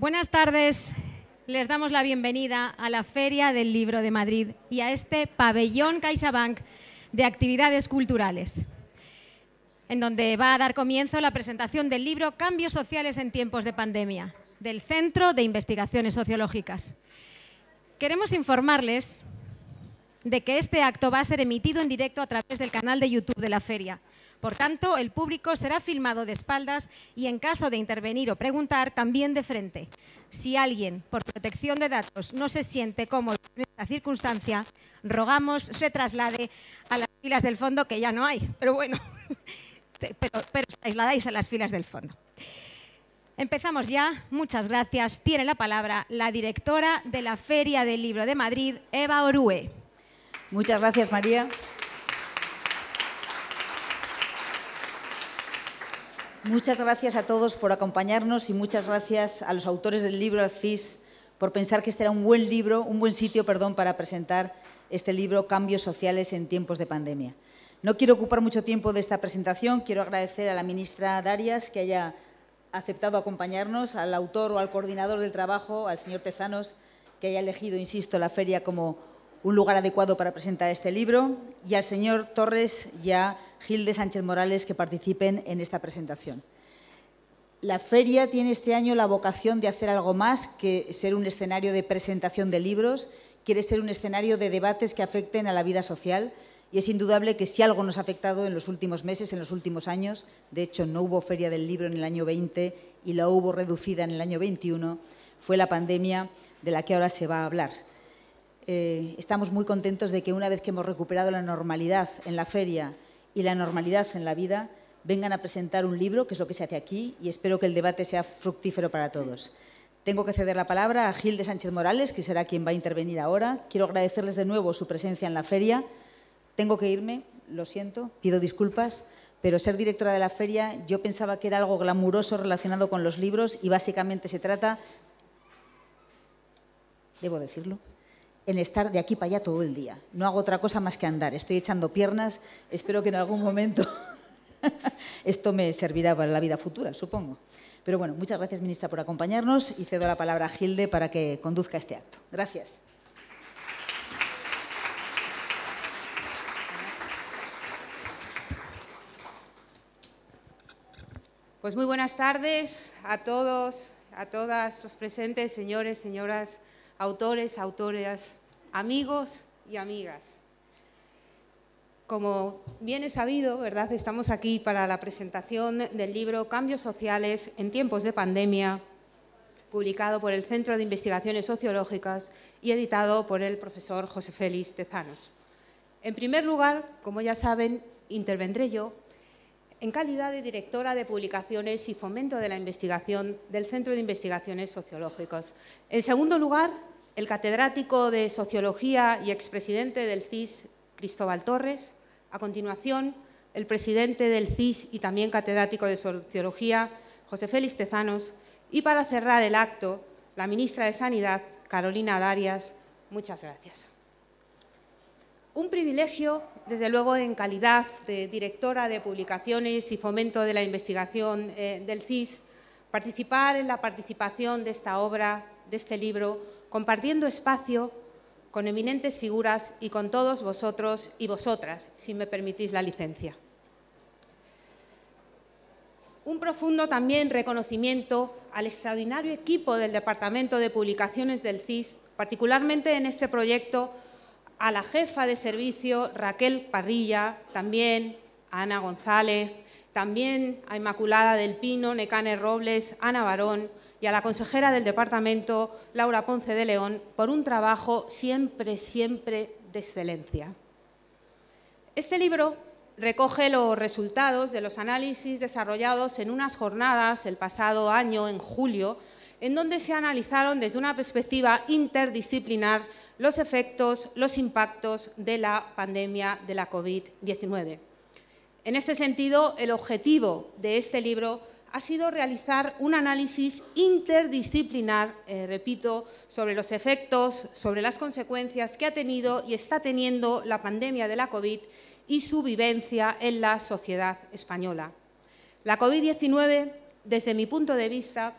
Buenas tardes. Les damos la bienvenida a la Feria del Libro de Madrid y a este pabellón CaixaBank de actividades culturales, en donde va a dar comienzo la presentación del libro Cambios sociales en tiempos de pandemia, del Centro de Investigaciones Sociológicas. Queremos informarles de que este acto va a ser emitido en directo a través del canal de YouTube de la feria. Por tanto, el público será filmado de espaldas y, en caso de intervenir o preguntar, también de frente. Si alguien, por protección de datos, no se siente cómodo en esta circunstancia, rogamos se traslade a las filas del fondo, que ya no hay, pero bueno, pero trasladáis a las filas del fondo. Empezamos ya. Muchas gracias. Tiene la palabra la directora de la Feria del Libro de Madrid, Eva Orue. Muchas gracias, María. Muchas gracias a todos por acompañarnos y muchas gracias a los autores del libro, al CIS, por pensar que este era un buen sitio para presentar este libro, Cambios sociales en tiempos de pandemia. No quiero ocupar mucho tiempo de esta presentación. Quiero agradecer a la ministra Darias que haya aceptado acompañarnos, al autor o al coordinador del trabajo, al señor Tezanos, que haya elegido, insisto, la feria como un lugar adecuado para presentar este libro, y al señor Torres y a Gilde Sánchez Morales que participen en esta presentación. La feria tiene este año la vocación de hacer algo más que ser un escenario de presentación de libros. Quiere ser un escenario de debates que afecten a la vida social, y es indudable que si algo nos ha afectado en los últimos meses, en los últimos años, de hecho no hubo Feria del Libro en el año 20 y la hubo reducida en el año 21, fue la pandemia de la que ahora se va a hablar. Estamos muy contentos de que una vez que hemos recuperado la normalidad en la feria y la normalidad en la vida, vengan a presentar un libro, que es lo que se hace aquí, y espero que el debate sea fructífero para todos. Tengo que ceder la palabra a Gilde Sánchez Morales, que será quien va a intervenir ahora. Quiero agradecerles de nuevo su presencia en la feria. Tengo que irme, lo siento, pido disculpas, pero ser directora de la feria yo pensaba que era algo glamuroso relacionado con los libros y básicamente se trata, debo decirlo, en estar de aquí para allá todo el día. No hago otra cosa más que andar. Estoy echando piernas. Espero que en algún momento esto me servirá para la vida futura, supongo. Pero bueno, muchas gracias, ministra, por acompañarnos y cedo la palabra a Gilde para que conduzca este acto. Gracias. Pues muy buenas tardes a todos, a todas los presentes, señores, señoras, autores, autoras, amigos y amigas. Como bien es sabido, ¿verdad?, estamos aquí para la presentación del libro Cambios sociales en tiempos de pandemia, publicado por el Centro de Investigaciones Sociológicas y editado por el profesor José Félix Tezanos. En primer lugar, como ya saben, intervendré yo en calidad de directora de Publicaciones y Fomento de la Investigación del Centro de Investigaciones Sociológicas. En segundo lugar, el catedrático de Sociología y expresidente del CIS, Cristóbal Torres. A continuación, el presidente del CIS y también catedrático de Sociología, José Félix Tezanos. Y para cerrar el acto, la ministra de Sanidad, Carolina Darias. Muchas gracias. Un privilegio, desde luego, en calidad de directora de Publicaciones y Fomento de la Investigación del CIS, participar en la participación de esta obra, de este libro, compartiendo espacio con eminentes figuras y con todos vosotros y vosotras, si me permitís la licencia. Un profundo también reconocimiento al extraordinario equipo del Departamento de Publicaciones del CIS, particularmente en este proyecto, a la jefa de servicio Raquel Parrilla, también a Ana González, también a Inmaculada del Pino, Necane Robles, Ana Barón y a la consejera del departamento, Laura Ponce de León, por un trabajo siempre, siempre de excelencia. Este libro recoge los resultados de los análisis desarrollados en unas jornadas el pasado año, en julio, en donde se analizaron desde una perspectiva interdisciplinar los efectos, los impactos de la pandemia de la COVID-19. En este sentido, el objetivo de este libro ha sido realizar un análisis interdisciplinar, repito, sobre los efectos, sobre las consecuencias que ha tenido y está teniendo la pandemia de la COVID y su vivencia en la sociedad española. La COVID-19, desde mi punto de vista,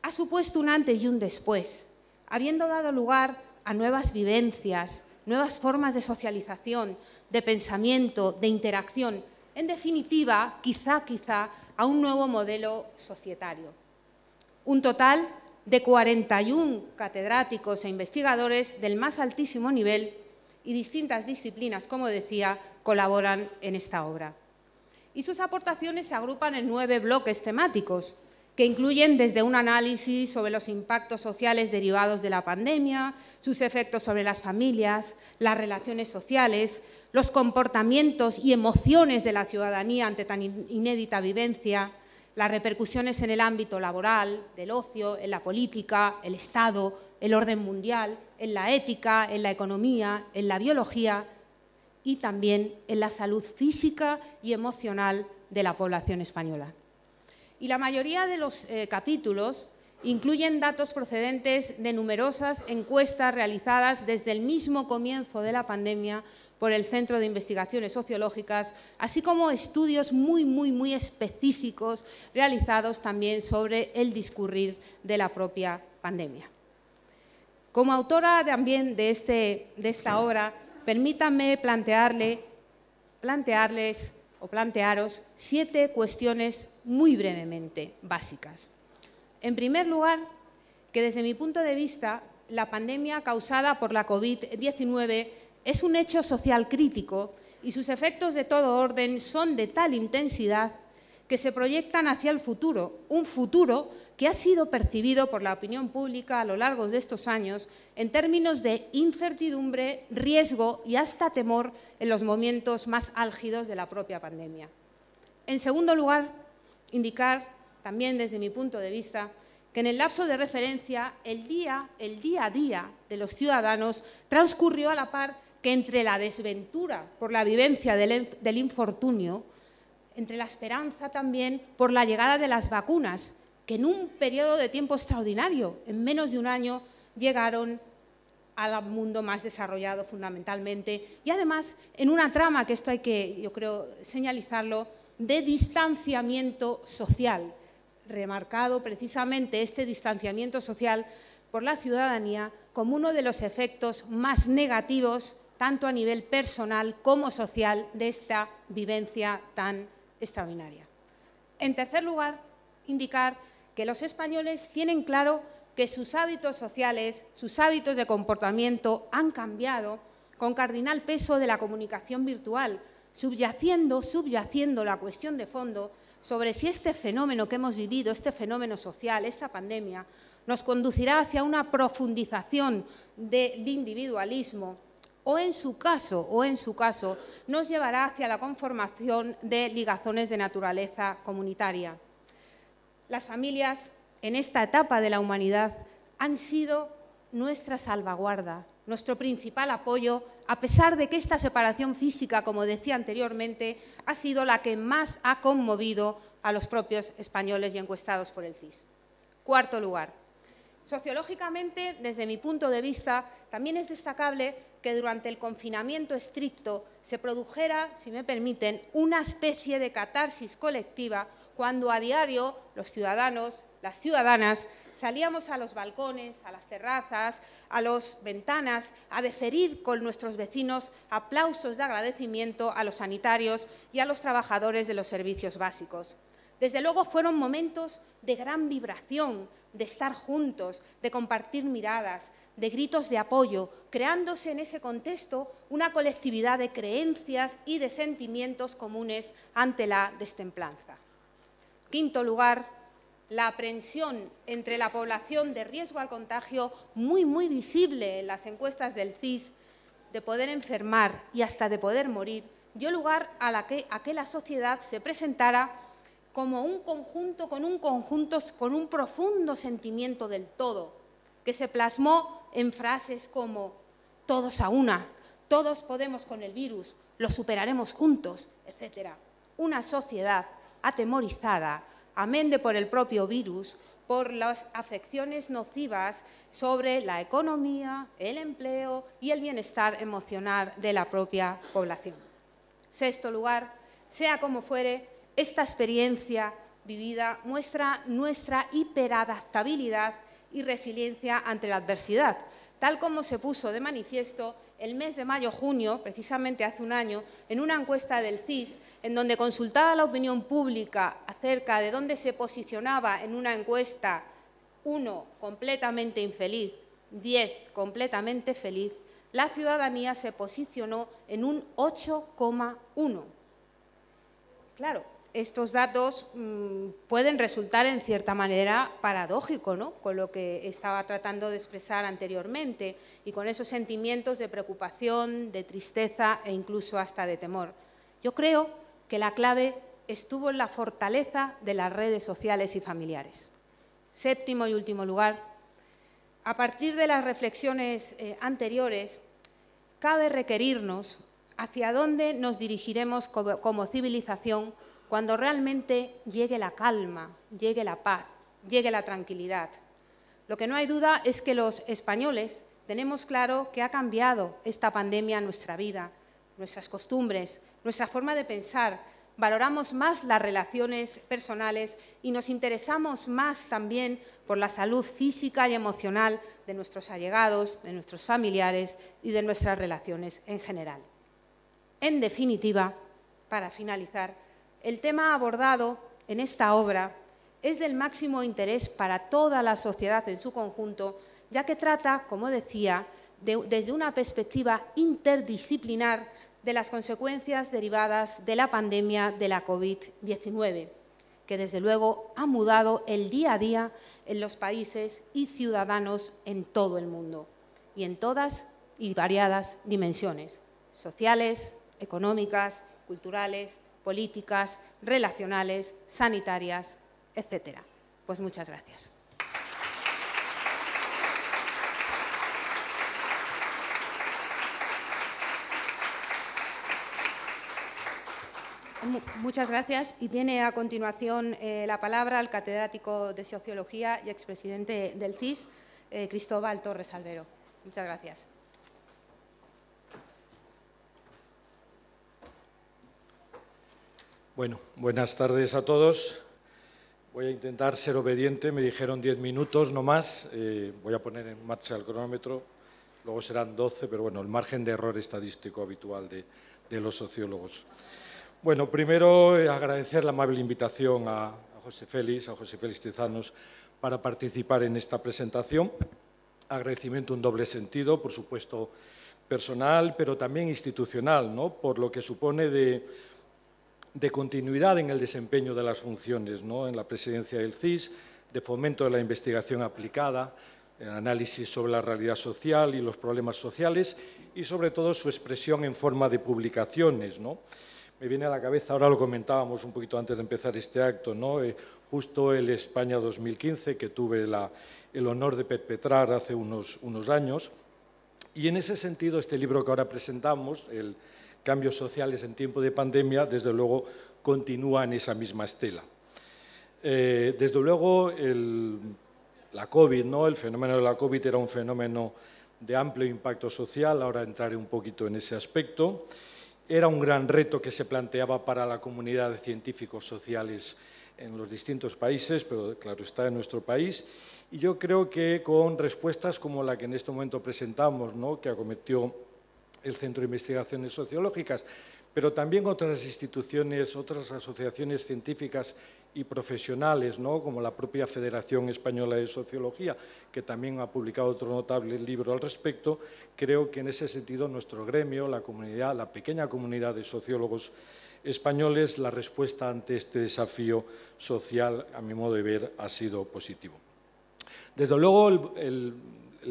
ha supuesto un antes y un después, habiendo dado lugar a nuevas vivencias, nuevas formas de socialización, de pensamiento, de interacción, en definitiva, quizá, a un nuevo modelo societario. Un total de 41 catedráticos e investigadores del más altísimo nivel y distintas disciplinas, como decía, colaboran en esta obra. Y sus aportaciones se agrupan en 9 bloques temáticos, que incluyen desde un análisis sobre los impactos sociales derivados de la pandemia, sus efectos sobre las familias, las relaciones sociales, los comportamientos y emociones de la ciudadanía ante tan inédita vivencia, las repercusiones en el ámbito laboral, del ocio, en la política, el Estado, el orden mundial, en la ética, en la economía, en la biología y también en la salud física y emocional de la población española. Y la mayoría de los capítulos incluyen datos procedentes de numerosas encuestas realizadas desde el mismo comienzo de la pandemia por el Centro de Investigaciones Sociológicas, así como estudios muy específicos realizados también sobre el discurrir de la propia pandemia. Como autora también de esta obra, permítanme plantearos 7 cuestiones muy brevemente básicas. En primer lugar, que desde mi punto de vista, la pandemia causada por la COVID-19 es un hecho social crítico y sus efectos de todo orden son de tal intensidad que se proyectan hacia el futuro, un futuro que ha sido percibido por la opinión pública a lo largo de estos años en términos de incertidumbre, riesgo y hasta temor en los momentos más álgidos de la propia pandemia. En segundo lugar, indicar, también desde mi punto de vista, que en el lapso de referencia el día a día de los ciudadanos transcurrió a la par que entre la desventura por la vivencia del infortunio, entre la esperanza también por la llegada de las vacunas, que en un periodo de tiempo extraordinario, en menos de un año, llegaron al mundo más desarrollado fundamentalmente, y además en una trama, que esto hay que, yo creo, señalizarlo, de distanciamiento social, remarcado precisamente este distanciamiento social por la ciudadanía como uno de los efectos más negativos, tanto a nivel personal como social, de esta vivencia tan extraordinaria. En tercer lugar, indicar que los españoles tienen claro que sus hábitos sociales, sus hábitos de comportamiento han cambiado con cardinal peso de la comunicación virtual, subyaciendo la cuestión de fondo sobre si este fenómeno que hemos vivido, este fenómeno social, esta pandemia, nos conducirá hacia una profundización del individualismo o en su caso, nos llevará hacia la conformación de ligazones de naturaleza comunitaria. Las familias, en esta etapa de la humanidad, han sido nuestra salvaguarda, nuestro principal apoyo, a pesar de que esta separación física, como decía anteriormente, ha sido la que más ha conmovido a los propios españoles y encuestados por el CIS. Cuarto lugar, sociológicamente, desde mi punto de vista, también es destacable que durante el confinamiento estricto se produjera, si me permiten, una especie de catarsis colectiva cuando a diario los ciudadanos, las ciudadanas, salíamos a los balcones, a las terrazas, a las ventanas, a deferir con nuestros vecinos aplausos de agradecimiento a los sanitarios y a los trabajadores de los servicios básicos. Desde luego fueron momentos de gran vibración, de estar juntos, de compartir miradas, de gritos de apoyo, creándose en ese contexto una colectividad de creencias y de sentimientos comunes ante la destemplanza. Quinto lugar, la aprensión entre la población de riesgo al contagio, muy visible en las encuestas del CIS, de poder enfermar y hasta de poder morir, dio lugar a que la sociedad se presentara como un conjunto, con un profundo sentimiento del todo, que se plasmó en frases como «todos a una», «todos podemos con el virus», «lo superaremos juntos», etc. Una sociedad atemorizada, amén de por el propio virus, por las afecciones nocivas sobre la economía, el empleo y el bienestar emocional de la propia población. Sexto lugar, sea como fuere, esta experiencia vivida muestra nuestra hiperadaptabilidad y resiliencia ante la adversidad, tal como se puso de manifiesto el mes de mayo-junio, precisamente hace un año, en una encuesta del CIS, en donde consultada la opinión pública acerca de dónde se posicionaba en una encuesta 1 completamente infeliz, 10 completamente feliz, la ciudadanía se posicionó en un 8,1. Claro, estos datos pueden resultar en cierta manera paradójicos, ¿no?, con lo que estaba tratando de expresar anteriormente y con esos sentimientos de preocupación, de tristeza e incluso hasta de temor. Yo creo que la clave estuvo en la fortaleza de las redes sociales y familiares. Séptimo y último lugar, a partir de las reflexiones anteriores, cabe requerirnos hacia dónde nos dirigiremos como civilización cuando realmente llegue la calma, llegue la paz, llegue la tranquilidad. Lo que no hay duda es que los españoles tenemos claro que ha cambiado esta pandemia nuestra vida, nuestras costumbres, nuestra forma de pensar. Valoramos más las relaciones personales y nos interesamos más también por la salud física y emocional de nuestros allegados, de nuestros familiares y de nuestras relaciones en general. En definitiva, para finalizar, el tema abordado en esta obra es del máximo interés para toda la sociedad en su conjunto, ya que trata, como decía, desde una perspectiva interdisciplinar de las consecuencias derivadas de la pandemia de la COVID-19, que desde luego ha mudado el día a día en los países y ciudadanos en todo el mundo, y en todas y variadas dimensiones, sociales, económicas, culturales, políticas, relacionales, sanitarias, etcétera. Pues muchas gracias. Muchas gracias. Y tiene a continuación la palabra el catedrático de Sociología y expresidente del CIS, Cristóbal Torres Albero. Muchas gracias. Bueno, buenas tardes a todos. Voy a intentar ser obediente. Me dijeron 10 minutos, no más. Voy a poner en marcha el cronómetro. Luego serán 12, pero bueno, el margen de error estadístico habitual de los sociólogos. Bueno, primero agradecer la amable invitación a José Félix Tezanos para participar en esta presentación. Agradecimiento en doble sentido, por supuesto personal, pero también institucional, ¿no?, por lo que supone de continuidad en el desempeño de las funciones, ¿no?, en la presidencia del CIS, de fomento de la investigación aplicada, análisis sobre la realidad social y los problemas sociales y, sobre todo, su expresión en forma de publicaciones, ¿no? Me viene a la cabeza, ahora lo comentábamos un poquito antes de empezar este acto, ¿no?, justo el España 2015, que tuve el honor de perpetrar hace unos años. Y en ese sentido, este libro que ahora presentamos, el Cambios sociales en tiempo de pandemia, desde luego continúa en esa misma estela. Desde luego, la COVID, ¿no?, el fenómeno de la COVID era un fenómeno de amplio impacto social, ahora entraré un poquito en ese aspecto. Era un gran reto que se planteaba para la comunidad de científicos sociales en los distintos países, pero claro está en nuestro país. Y yo creo que con respuestas como la que en este momento presentamos, ¿no?, que acometió el Centro de Investigaciones Sociológicas, pero también otras instituciones, otras asociaciones científicas y profesionales, ¿no?, como la propia Federación Española de Sociología, que también ha publicado otro notable libro al respecto. Creo que en ese sentido nuestro gremio, la comunidad, la pequeña comunidad de sociólogos españoles, la respuesta ante este desafío social, a mi modo de ver, ha sido positivo. Desde luego, el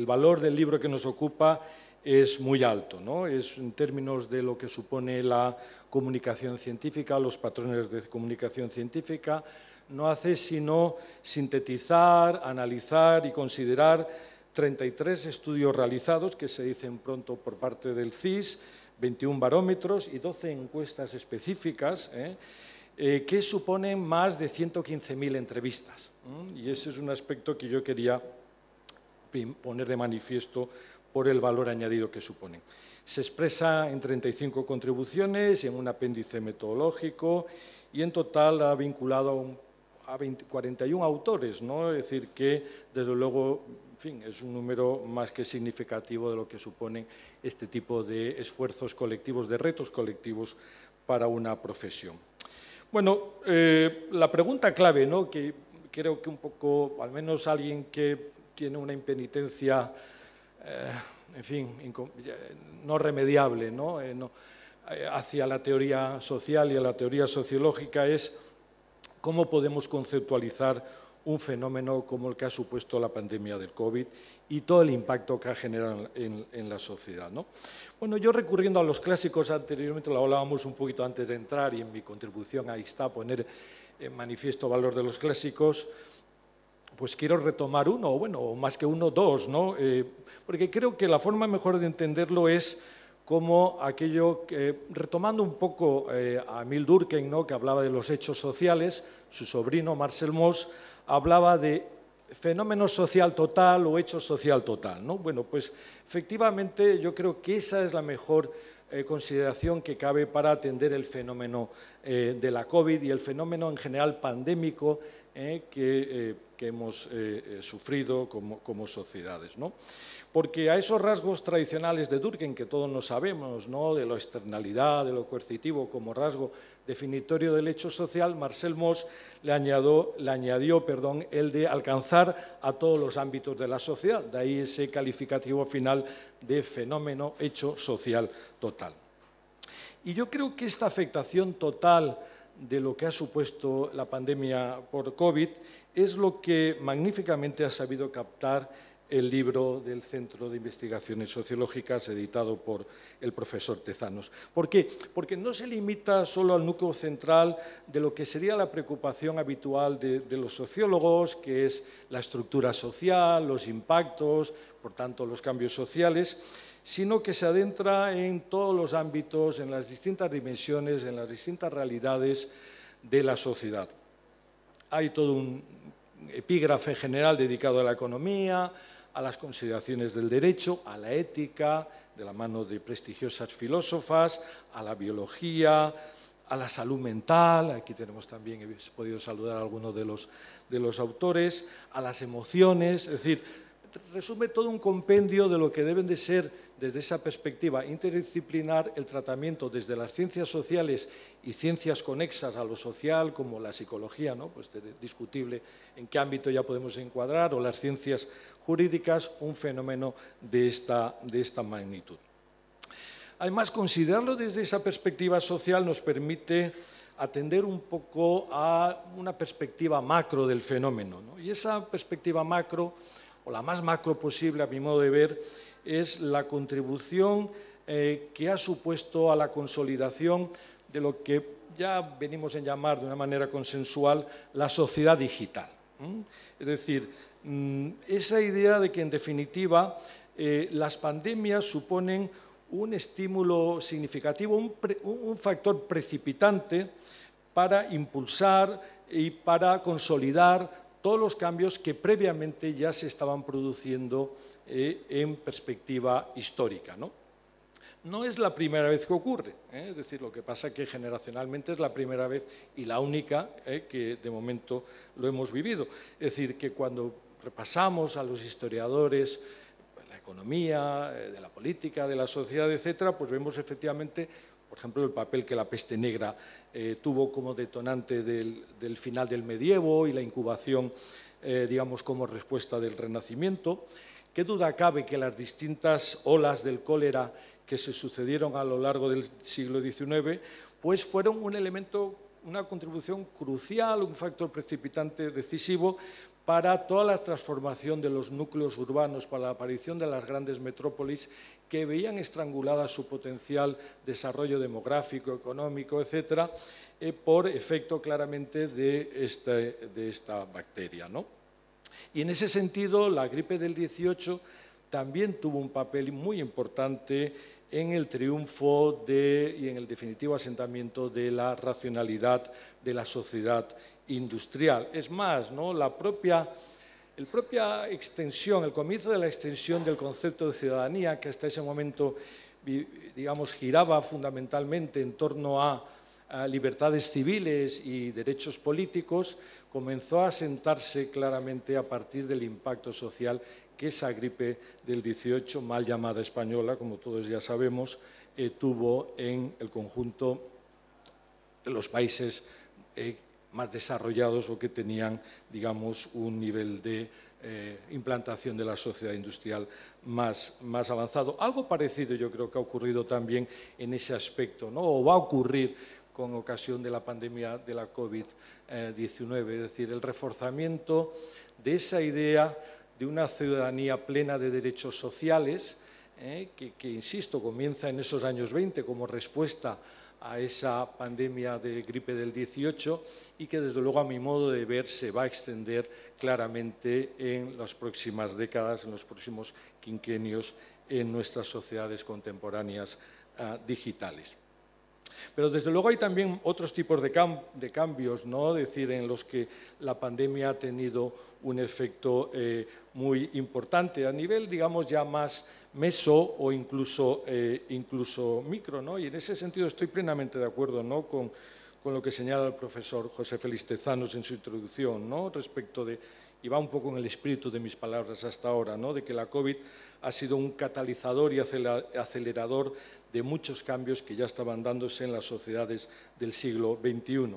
valor del libro que nos ocupa es muy alto, ¿no? Es en términos de lo que supone la comunicación científica, los patrones de comunicación científica, no hace sino sintetizar, analizar y considerar 33 estudios realizados, que se dicen pronto por parte del CIS, 21 barómetros y 12 encuestas específicas, que suponen más de 115.000 entrevistas. Y ese es un aspecto que yo quería poner de manifiesto por el valor añadido que suponen. Se expresa en 35 contribuciones y en un apéndice metodológico y en total ha vinculado 41 autores, ¿no? Es decir, que desde luego, en fin, es un número más que significativo de lo que suponen este tipo de esfuerzos colectivos, de retos colectivos para una profesión. Bueno, la pregunta clave, ¿no?, que creo que un poco, al menos alguien que tiene una impenitencia, en fin, no remediable, ¿no? Hacia la teoría social y a la teoría sociológica, es cómo podemos conceptualizar un fenómeno como el que ha supuesto la pandemia del COVID y todo el impacto que ha generado en la sociedad, ¿no? Bueno, yo recurriendo a los clásicos, anteriormente lo hablábamos un poquito antes de entrar y en mi contribución ahí está poner en manifiesto valor de los clásicos, pues quiero retomar uno, o bueno, más que uno, dos, ¿no? Porque creo que la forma mejor de entenderlo es como aquello que, retomando un poco a Emile Durkheim, ¿no?, que hablaba de los hechos sociales, su sobrino Marcel Mauss hablaba de fenómeno social total o hecho social total, ¿no? Bueno, pues efectivamente yo creo que esa es la mejor consideración que cabe para atender el fenómeno de la COVID y el fenómeno en general pandémico que hemos sufrido como sociedades, ¿no? Porque a esos rasgos tradicionales de Durkheim, que todos nos sabemos, ¿no?, de la externalidad, de lo coercitivo como rasgo definitorio del hecho social, Marcel Mauss le añadió el de alcanzar a todos los ámbitos de la sociedad, de ahí ese calificativo final de fenómeno hecho social total. Y yo creo que esta afectación total de lo que ha supuesto la pandemia por COVID es lo que magníficamente ha sabido captar el libro del Centro de Investigaciones Sociológicas editado por el profesor Tezanos. ¿Por qué? Porque no se limita solo al núcleo central de lo que sería la preocupación habitual de los sociólogos, que es la estructura social, los impactos, por tanto los cambios sociales, sino que se adentra en todos los ámbitos, en las distintas dimensiones, en las distintas realidades de la sociedad. Hay todo un epígrafe general dedicado a la economía, a las consideraciones del derecho, a la ética, de la mano de prestigiosas filósofas, a la biología, a la salud mental, aquí tenemos también, he podido saludar a algunos de los autores, a las emociones, es decir, resume todo un compendio de lo que deben de ser, desde esa perspectiva interdisciplinar, el tratamiento desde las ciencias sociales y ciencias conexas a lo social, como la psicología, ¿no?, pues discutible en qué ámbito ya podemos encuadrar, o las ciencias jurídicas, un fenómeno de esta magnitud. Además, considerarlo desde esa perspectiva social nos permite atender un poco a una perspectiva macro del fenómeno, ¿no? Y esa perspectiva macro, o la más macro posible a mi modo de ver, es la contribución que ha supuesto a la consolidación de lo que ya venimos a llamar de una manera consensual la sociedad digital. Es decir, esa idea de que, en definitiva, las pandemias suponen un estímulo significativo, un factor precipitante para impulsar y para consolidar todos los cambios que previamente ya se estaban produciendo en perspectiva histórica, ¿no? No es la primera vez que ocurre, es decir, lo que pasa es que generacionalmente es la primera vez y la única que de momento lo hemos vivido. Es decir, que cuando repasamos a los historiadores de la economía, de la política, de la sociedad, etcétera, pues vemos efectivamente, por ejemplo, el papel que la peste negra tuvo como detonante del final del medievo y la incubación, digamos, como respuesta del Renacimiento. ¿Qué duda cabe que las distintas olas del cólera que se sucedieron a lo largo del siglo XIX, pues fueron un elemento, una contribución crucial, un factor precipitante decisivo para toda la transformación de los núcleos urbanos, para la aparición de las grandes metrópolis que veían estrangulada su potencial desarrollo demográfico, económico, etcétera, por efecto claramente de esta bacteria, ¿no? Y en ese sentido, la gripe del 18 también tuvo un papel muy importante en el triunfo y en el definitivo asentamiento de la racionalidad de la sociedad industrial. Es más, ¿no?, la propia extensión, el comienzo de la extensión del concepto de ciudadanía, que hasta ese momento, digamos, giraba fundamentalmente en torno a libertades civiles y derechos políticos, comenzó a asentarse claramente a partir del impacto social que esa gripe del 18, mal llamada española, como todos ya sabemos, tuvo en el conjunto de los países más desarrollados o que tenían, digamos, un nivel de implantación de la sociedad industrial más avanzado. Algo parecido yo creo que ha ocurrido también en ese aspecto, ¿no? O va a ocurrir con ocasión de la pandemia de la COVID-19, es decir, el reforzamiento de esa idea de una ciudadanía plena de derechos sociales, que, insisto, comienza en esos años 20 como respuesta a esa pandemia de gripe del 18 y que, desde luego, a mi modo de ver, se va a extender claramente en las próximas décadas, en los próximos quinquenios, en nuestras sociedades contemporáneas digitales. Pero, desde luego, hay también otros tipos de cambios, ¿no? Es decir, en los que la pandemia ha tenido un efecto muy importante a nivel, digamos, ya más meso o incluso micro, ¿no? Y en ese sentido estoy plenamente de acuerdo, ¿no?, con lo que señala el profesor José Félix Tezanos en su introducción, ¿no?, respecto de, y va un poco en el espíritu de mis palabras hasta ahora, ¿no?, de que la COVID ha sido un catalizador y acelerador de muchos cambios que ya estaban dándose en las sociedades del siglo XXI.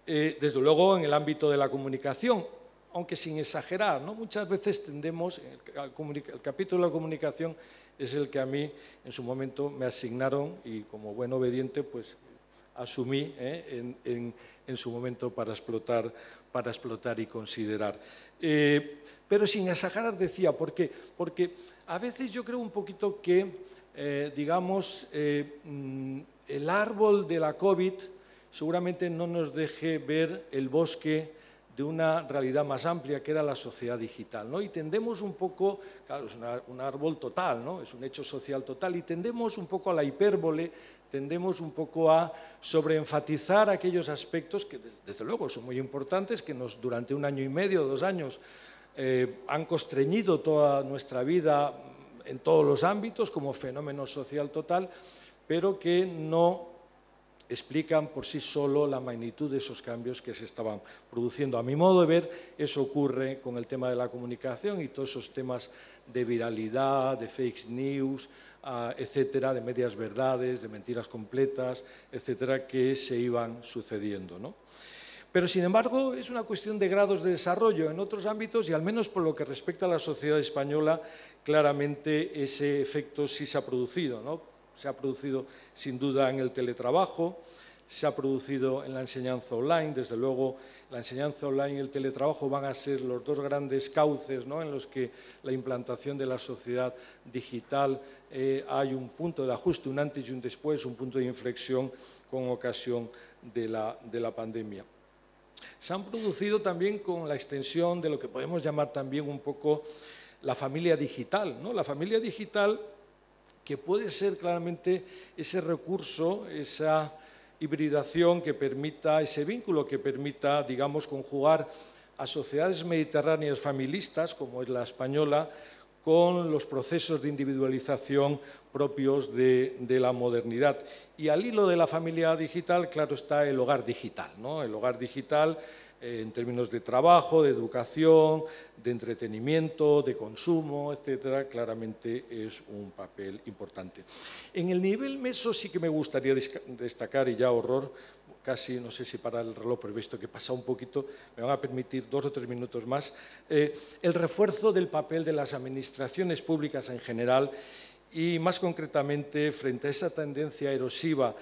Desde luego, en el ámbito de la comunicación, aunque sin exagerar, ¿no? Muchas veces tendemos, el capítulo de la comunicación es el que a mí en su momento me asignaron y, como buen obediente, pues asumí en su momento para explotar y considerar. Pero sin exagerar, decía, ¿por qué? Porque a veces yo creo un poquito que, digamos, el árbol de la COVID seguramente no nos deje ver el bosque de una realidad más amplia, que era la sociedad digital, ¿no? Y tendemos un poco, claro, es un árbol total, ¿no?, es un hecho social total, y tendemos un poco a la hipérbole, tendemos un poco a sobreenfatizar aquellos aspectos que, desde luego, son muy importantes, que durante 1 año y medio, 2 años, han constreñido toda nuestra vida en todos los ámbitos como fenómeno social total, pero que no explican por sí solo la magnitud de esos cambios que se estaban produciendo. A mi modo de ver, eso ocurre con el tema de la comunicación y todos esos temas de viralidad, de fake news, etcétera, de medias verdades, de mentiras completas, etcétera, que se iban sucediendo, ¿no? Pero, sin embargo, es una cuestión de grados de desarrollo en otros ámbitos y, al menos por lo que respecta a la sociedad española, claramente ese efecto sí se ha producido, ¿no? Se ha producido, sin duda, en el teletrabajo, se ha producido en la enseñanza online. Desde luego, la enseñanza online y el teletrabajo van a ser los dos grandes cauces, ¿no?, en los que la implantación de la sociedad digital hay un punto de ajuste, un antes y un después, un punto de inflexión con ocasión de la pandemia. Se han producido también con la extensión de lo que podemos llamar también un poco la familia digital, ¿no? La familia digital, que puede ser claramente ese recurso, esa hibridación que permita, ese vínculo que permita, digamos, conjugar a sociedades mediterráneas familistas, como es la española, con los procesos de individualización propios de la modernidad. Y al hilo de la familia digital, claro, está el hogar digital, ¿no? El hogar digital, en términos de trabajo, de educación, de entretenimiento, de consumo, etcétera, claramente es un papel importante. En el nivel meso sí que me gustaría destacar, y ya horror, casi no sé si para el reloj, pero he visto que pasa un poquito, me van a permitir 2 o 3 minutos más, el refuerzo del papel de las administraciones públicas en general y, más concretamente, frente a esa tendencia erosiva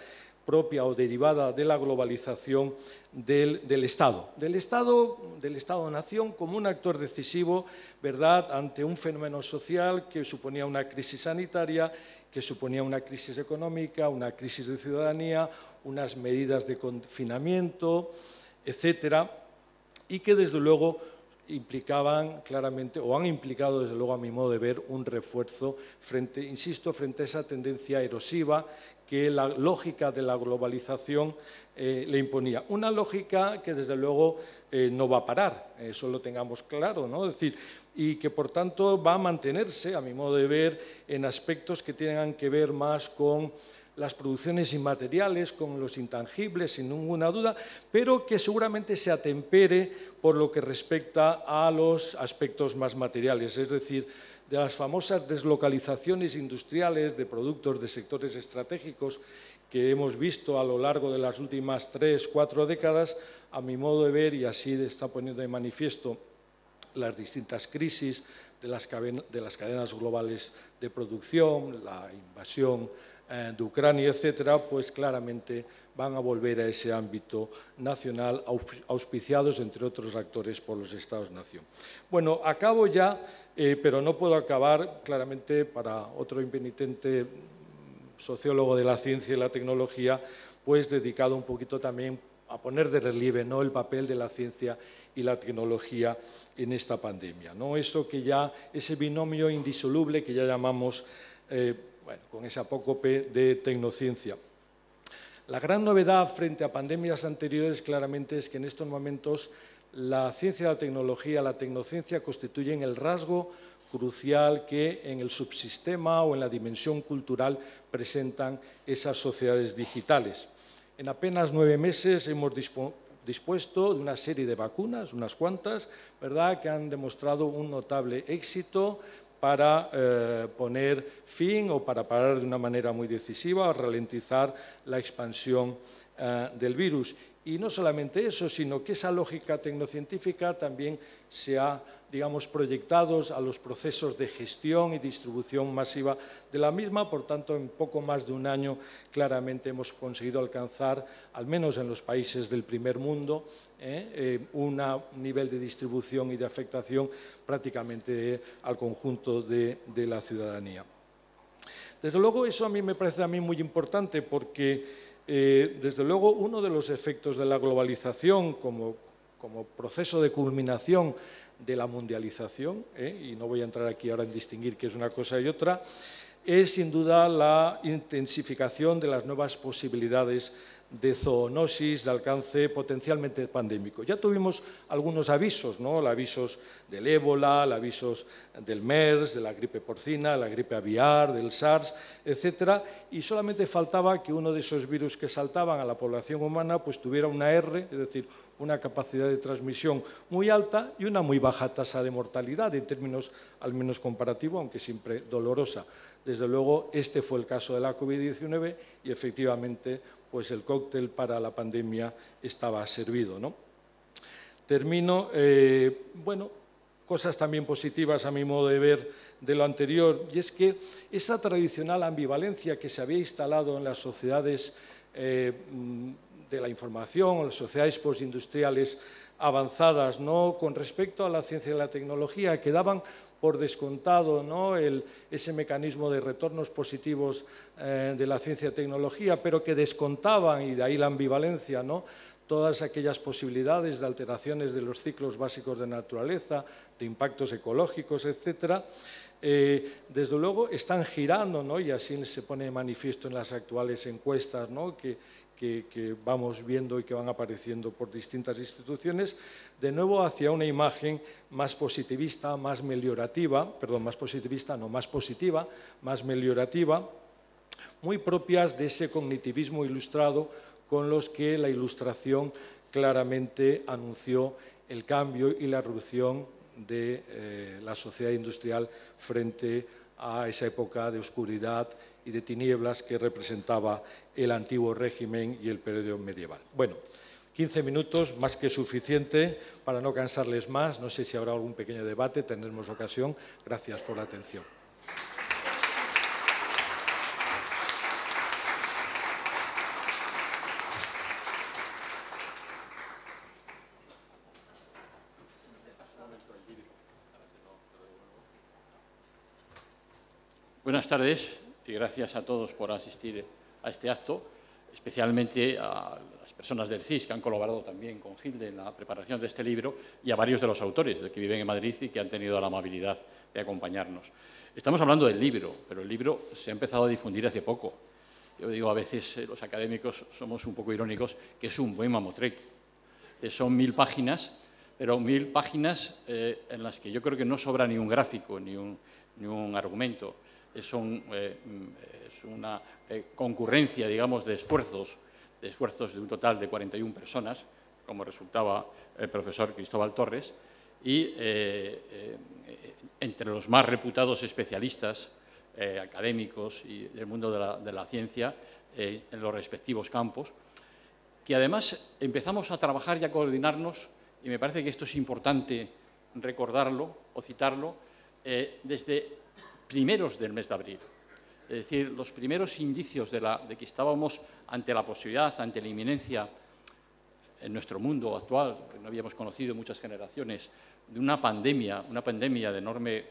propia o derivada de la globalización del Estado-nación como un actor decisivo, ¿verdad?, ante un fenómeno social que suponía una crisis sanitaria, que suponía una crisis económica, una crisis de ciudadanía, unas medidas de confinamiento, etcétera, y que, desde luego, implicaban claramente, o han implicado, desde luego, a mi modo de ver, un refuerzo frente, insisto, frente a esa tendencia erosiva que la lógica de la globalización le imponía. Una lógica que, desde luego, no va a parar, eso lo tengamos claro, ¿no? Es decir, y que, por tanto, va a mantenerse, a mi modo de ver, en aspectos que tengan que ver más con las producciones inmateriales con los intangibles, sin ninguna duda, pero que seguramente se atempere por lo que respecta a los aspectos más materiales, es decir, de las famosas deslocalizaciones industriales de productos de sectores estratégicos que hemos visto a lo largo de las últimas 3 o 4 décadas, a mi modo de ver, y así está poniendo de manifiesto las distintas crisis de las cadenas globales de producción, la invasión de Ucrania, etcétera, pues claramente van a volver a ese ámbito nacional, auspiciados, entre otros actores, por los Estados-nación. Bueno, acabo ya, pero no puedo acabar, claramente, para otro impenitente sociólogo de la ciencia y la tecnología, pues dedicado un poquito también a poner de relieve, ¿no?, el papel de la ciencia y la tecnología en esta pandemia, ¿no? Eso que ya, ese binomio indisoluble que ya llamamos, bueno, con ese apócope de tecnociencia. La gran novedad frente a pandemias anteriores claramente es que en estos momentos la ciencia y la tecnociencia constituyen el rasgo crucial que en el subsistema o en la dimensión cultural presentan esas sociedades digitales. En apenas 9 meses hemos dispuesto de una serie de vacunas, unas cuantas, ¿verdad?, que han demostrado un notable éxito para poner fin o para parar de una manera muy decisiva o ralentizar la expansión del virus. Y no solamente eso, sino que esa lógica tecnocientífica también se ha, digamos, proyectado a los procesos de gestión y distribución masiva de la misma. Por tanto, en poco más de un año, claramente hemos conseguido alcanzar, al menos en los países del primer mundo, un nivel de distribución y de afectación prácticamente al conjunto de la ciudadanía. Desde luego, eso a mí me parece muy importante porque desde luego, uno de los efectos de la globalización como proceso de culminación de la mundialización, y no voy a entrar aquí ahora en distinguir qué es una cosa y otra, es sin duda la intensificación de las nuevas posibilidades de zoonosis de alcance potencialmente pandémico. Ya tuvimos algunos avisos, ¿no?, avisos del ébola, avisos del MERS, de la gripe porcina, la gripe aviar, del SARS, etcétera, y solamente faltaba que uno de esos virus que saltaban a la población humana pues tuviera una R, es decir, una capacidad de transmisión muy alta y una muy baja tasa de mortalidad, en términos al menos comparativos, aunque siempre dolorosa. Desde luego, este fue el caso de la COVID-19 y, efectivamente, pues el cóctel para la pandemia estaba servido, ¿no? Termino, bueno, cosas también positivas a mi modo de ver de lo anterior, y es que esa tradicional ambivalencia que se había instalado en las sociedades de la información, en las sociedades postindustriales avanzadas, ¿no?, con respecto a la ciencia y la tecnología, que daban por descontado, ¿no?, ese mecanismo de retornos positivos de la ciencia y tecnología, pero que descontaban, y de ahí la ambivalencia, ¿no?, todas aquellas posibilidades de alteraciones de los ciclos básicos de naturaleza, de impactos ecológicos, etcétera, desde luego están girando, ¿no?, y así se pone de manifiesto en las actuales encuestas, ¿no?, que vamos viendo y que van apareciendo por distintas instituciones, de nuevo hacia una imagen más positivista, más meliorativa, perdón, más positivista, no, más positiva, más meliorativa, muy propias de ese cognitivismo ilustrado con los que la Ilustración claramente anunció el cambio y la erupción de la sociedad industrial frente a esa época de oscuridad y de tinieblas que representaba el antiguo régimen y el periodo medieval. Bueno, 15 minutos, más que suficiente para no cansarles más. No sé si habrá algún pequeño debate, tendremos ocasión. Gracias por la atención. Buenas tardes y gracias a todos por asistir a este acto, especialmente a las personas del CIS que han colaborado también con Gilde en la preparación de este libro y a varios de los autores que viven en Madrid y que han tenido la amabilidad de acompañarnos. Estamos hablando del libro, pero el libro se ha empezado a difundir hace poco. Yo digo, a veces los académicos somos un poco irónicos, que es un buen mamotrec. Son 1000 páginas, pero 1000 páginas en las que yo creo que no sobra ni un gráfico ni un argumento. es una concurrencia, digamos, de esfuerzos de un total de 41 personas, como resultaba el profesor Cristóbal Torres, y entre los más reputados especialistas académicos y del mundo de la ciencia en los respectivos campos, que además empezamos a trabajar y a coordinarnos, y me parece que esto es importante recordarlo o citarlo, desde primeros del mes de abril. Es decir, los primeros indicios de que estábamos ante la posibilidad, ante la inminencia en nuestro mundo actual, que no habíamos conocido muchas generaciones, de una pandemia de enorme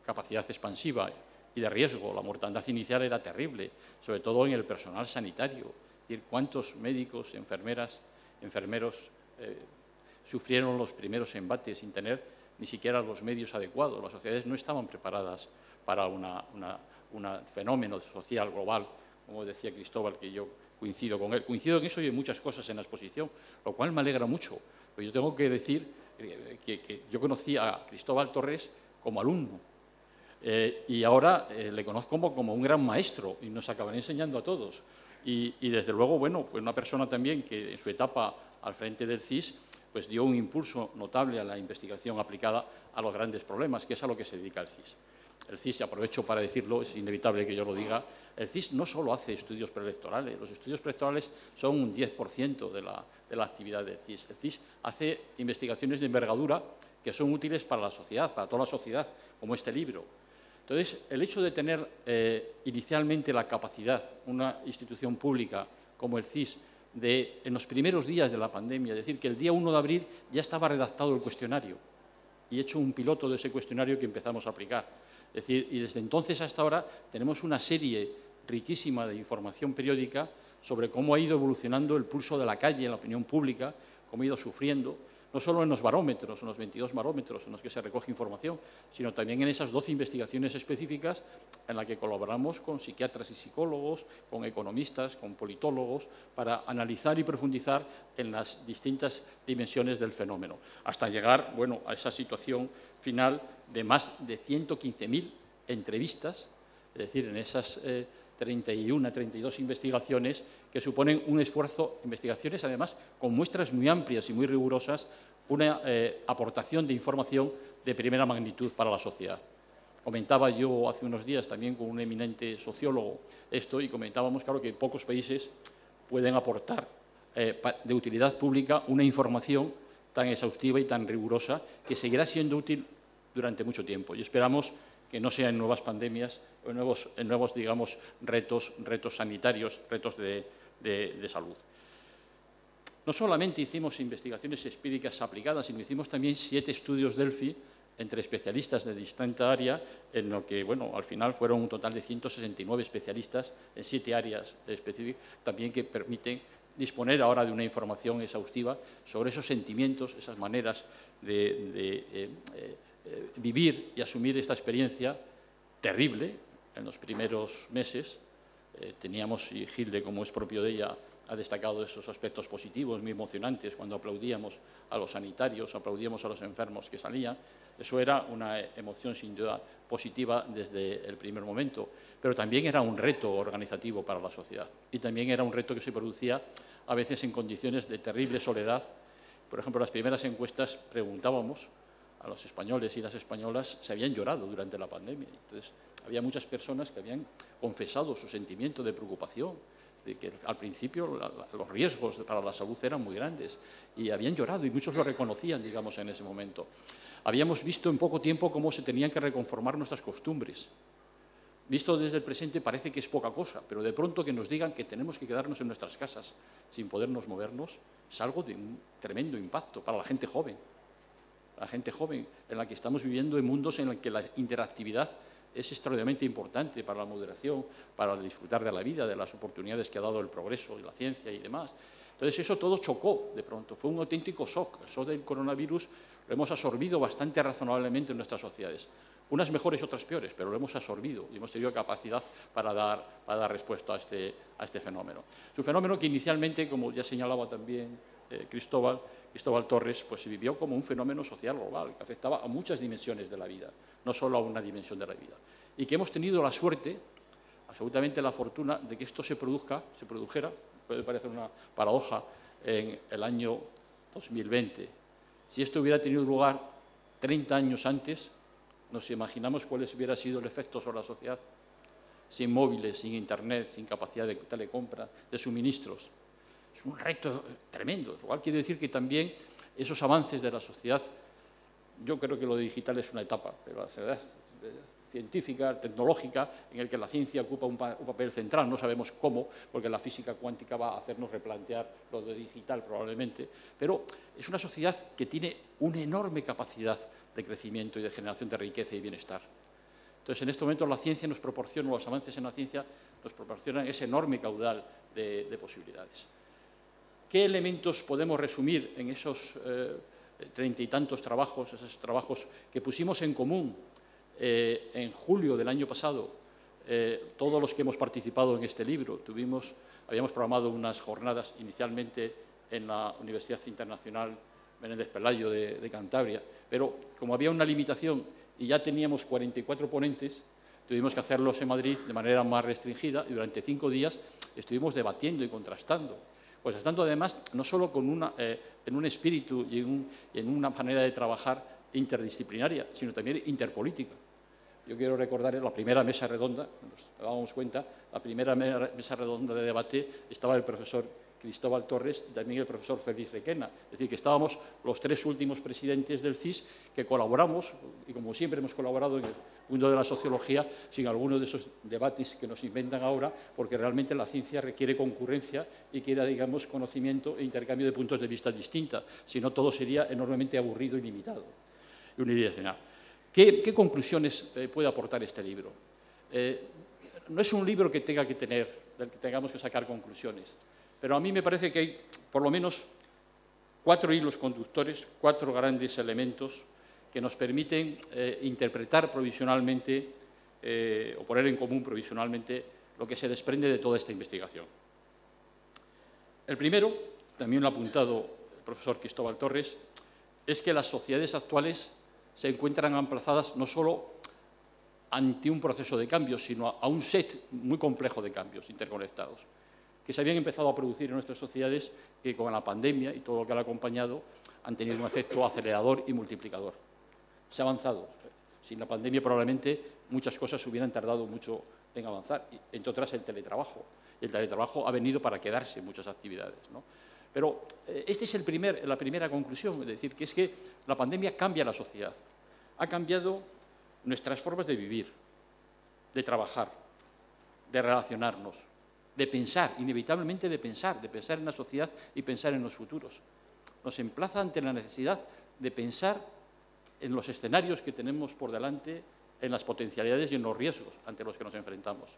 capacidad expansiva y de riesgo. La mortandad inicial era terrible, sobre todo en el personal sanitario. Es decir, cuántos médicos, enfermeras, enfermeros sufrieron los primeros embates sin tener ni siquiera los medios adecuados. Las sociedades no estaban preparadas para un fenómeno social global, como decía Cristóbal, que yo coincido con él. Coincido en eso y en muchas cosas en la exposición, lo cual me alegra mucho. Pero yo tengo que decir que yo conocí a Cristóbal Torres como alumno y ahora le conozco como un gran maestro y nos acabaré enseñando a todos. Y desde luego, bueno, fue una persona también que en su etapa al frente del CSIS pues dio un impulso notable a la investigación aplicada a los grandes problemas, que es a lo que se dedica el CSIS. El CSIS, aprovecho para decirlo, es inevitable que yo lo diga, el CSIS no solo hace estudios preelectorales, los estudios preelectorales son un 10% de la actividad del CSIS. El CSIS hace investigaciones de envergadura que son útiles para la sociedad, para toda la sociedad, como este libro. Entonces, el hecho de tener inicialmente la capacidad, una institución pública como el CSIS, en los primeros días de la pandemia, es decir, que el día 1 de abril ya estaba redactado el cuestionario y hecho un piloto de ese cuestionario que empezamos a aplicar. Es decir, y desde entonces hasta ahora tenemos una serie riquísima de información periódica sobre cómo ha ido evolucionando el pulso de la calle en la opinión pública, cómo ha ido sufriendo, no solo en los barómetros, en los 22 barómetros en los que se recoge información, sino también en esas 12 investigaciones específicas en las que colaboramos con psiquiatras y psicólogos, con economistas, con politólogos, para analizar y profundizar en las distintas dimensiones del fenómeno, hasta llegar, bueno, a esa situación final de más de 115.000 entrevistas, es decir, en esas 32 investigaciones que suponen un esfuerzo, investigaciones además con muestras muy amplias y muy rigurosas, una aportación de información de primera magnitud para la sociedad. Comentaba yo hace unos días también con un eminente sociólogo esto y comentábamos, claro, que pocos países pueden aportar de utilidad pública una información tan exhaustiva y tan rigurosa que seguirá siendo útil durante mucho tiempo. Y esperamos que no sea en nuevas pandemias o en nuevos digamos, retos sanitarios, retos de salud. No solamente hicimos investigaciones empíricas aplicadas, sino hicimos también 7 estudios Delphi entre especialistas de distinta área, en lo que, bueno, al final fueron un total de 169 especialistas en 7 áreas específicas, también que permiten disponer ahora de una información exhaustiva sobre esos sentimientos, esas maneras de vivir y asumir esta experiencia terrible en los primeros meses. Teníamos, y Gilde, como es propio de ella, ha destacado esos aspectos positivos, muy emocionantes, cuando aplaudíamos a los sanitarios, aplaudíamos a los enfermos que salían. Eso era una emoción sin duda positiva desde el primer momento, pero también era un reto organizativo para la sociedad y también era un reto que se producía a veces en condiciones de terrible soledad. Por ejemplo, las primeras encuestas preguntábamos a los españoles y las españolas si habían llorado durante la pandemia. Entonces, había muchas personas que habían confesado su sentimiento de preocupación, de que al principio los riesgos para la salud eran muy grandes y habían llorado y muchos lo reconocían, digamos, en ese momento. Habíamos visto en poco tiempo cómo se tenían que reconformar nuestras costumbres. Visto desde el presente parece que es poca cosa, pero de pronto que nos digan que tenemos que quedarnos en nuestras casas sin podernos movernos es algo de un tremendo impacto para la gente joven. La gente joven en la que estamos viviendo en mundos en los que la interactividad es extraordinariamente importante para la moderación, para disfrutar de la vida, de las oportunidades que ha dado el progreso y la ciencia y demás. Entonces, eso todo chocó de pronto, fue un auténtico shock. El shock del coronavirus lo hemos absorbido bastante razonablemente en nuestras sociedades. Unas mejores, otras peores, pero lo hemos absorbido y hemos tenido capacidad para dar respuesta a este fenómeno. Es un fenómeno que inicialmente, como ya señalaba también Cristóbal Torres, pues se vivió como un fenómeno social global que afectaba a muchas dimensiones de la vida, no solo a una dimensión de la vida. y que hemos tenido la suerte, absolutamente la fortuna, de que esto se produjera, puede parecer una paradoja, en el año 2020. Si esto hubiera tenido lugar 30 años antes, nos imaginamos cuál hubiera sido el efecto sobre la sociedad, sin móviles, sin Internet, sin capacidad de telecompra, de suministros. Es un reto tremendo. Lo cual quiere decir que también esos avances de la sociedad, yo creo que lo digital es una etapa, pero la sociedad científica, tecnológica, en el que la ciencia ocupa un papel central. No sabemos cómo, porque la física cuántica va a hacernos replantear lo de digital probablemente, pero es una sociedad que tiene una enorme capacidad de crecimiento y de generación de riqueza y bienestar. Entonces, en este momento la ciencia nos proporciona, los avances en la ciencia nos proporcionan ese enorme caudal de posibilidades. ¿Qué elementos podemos resumir en esos 30 y tantos trabajos, esos trabajos que pusimos en común en julio del año pasado? Todos los que hemos participado en este libro, habíamos programado unas jornadas inicialmente en la Universidad Internacional Menéndez Pelayo de Cantabria, pero como había una limitación y ya teníamos 44 ponentes, tuvimos que hacerlos en Madrid de manera más restringida y durante 5 días estuvimos debatiendo y contrastando. Contrastando además no solo en un espíritu y en una manera de trabajar interdisciplinaria, sino también interpolítica. Yo quiero recordar la primera mesa redonda, nos dábamos cuenta, la primera mesa redonda de debate estaba el profesor Cristóbal Torres y también el profesor Félix Requena. Es decir, que estábamos los 3 últimos presidentes del CIS que colaboramos, y como siempre hemos colaborado en el mundo de la sociología, sin alguno de esos debates que nos inventan ahora, porque realmente la ciencia requiere concurrencia y quiere, digamos, conocimiento e intercambio de puntos de vista distintos. Si no, todo sería enormemente aburrido y limitado y unidireccional. ¿Qué conclusiones puede aportar este libro? No es un libro del que tengamos que sacar conclusiones, pero a mí me parece que hay por lo menos 4 hilos conductores, 4 grandes elementos que nos permiten interpretar provisionalmente o poner en común provisionalmente lo que se desprende de toda esta investigación. El primero, también lo ha apuntado el profesor Cristóbal Torres, es que las sociedades actuales se encuentran emplazadas no solo ante un proceso de cambios, sino a un set muy complejo de cambios interconectados, que se habían empezado a producir en nuestras sociedades que con la pandemia y todo lo que la ha acompañado han tenido un efecto acelerador y multiplicador. Se ha avanzado. Sin la pandemia probablemente muchas cosas hubieran tardado mucho en avanzar, entre otras el teletrabajo. El teletrabajo ha venido para quedarse en muchas actividades, ¿no? Pero esta es la primera conclusión, es decir, que es que la pandemia cambia la sociedad, ha cambiado nuestras formas de vivir, de trabajar, de relacionarnos, de pensar, inevitablemente de pensar en la sociedad y pensar en los futuros. Nos emplaza ante la necesidad de pensar en los escenarios que tenemos por delante, en las potencialidades y en los riesgos ante los que nos enfrentamos.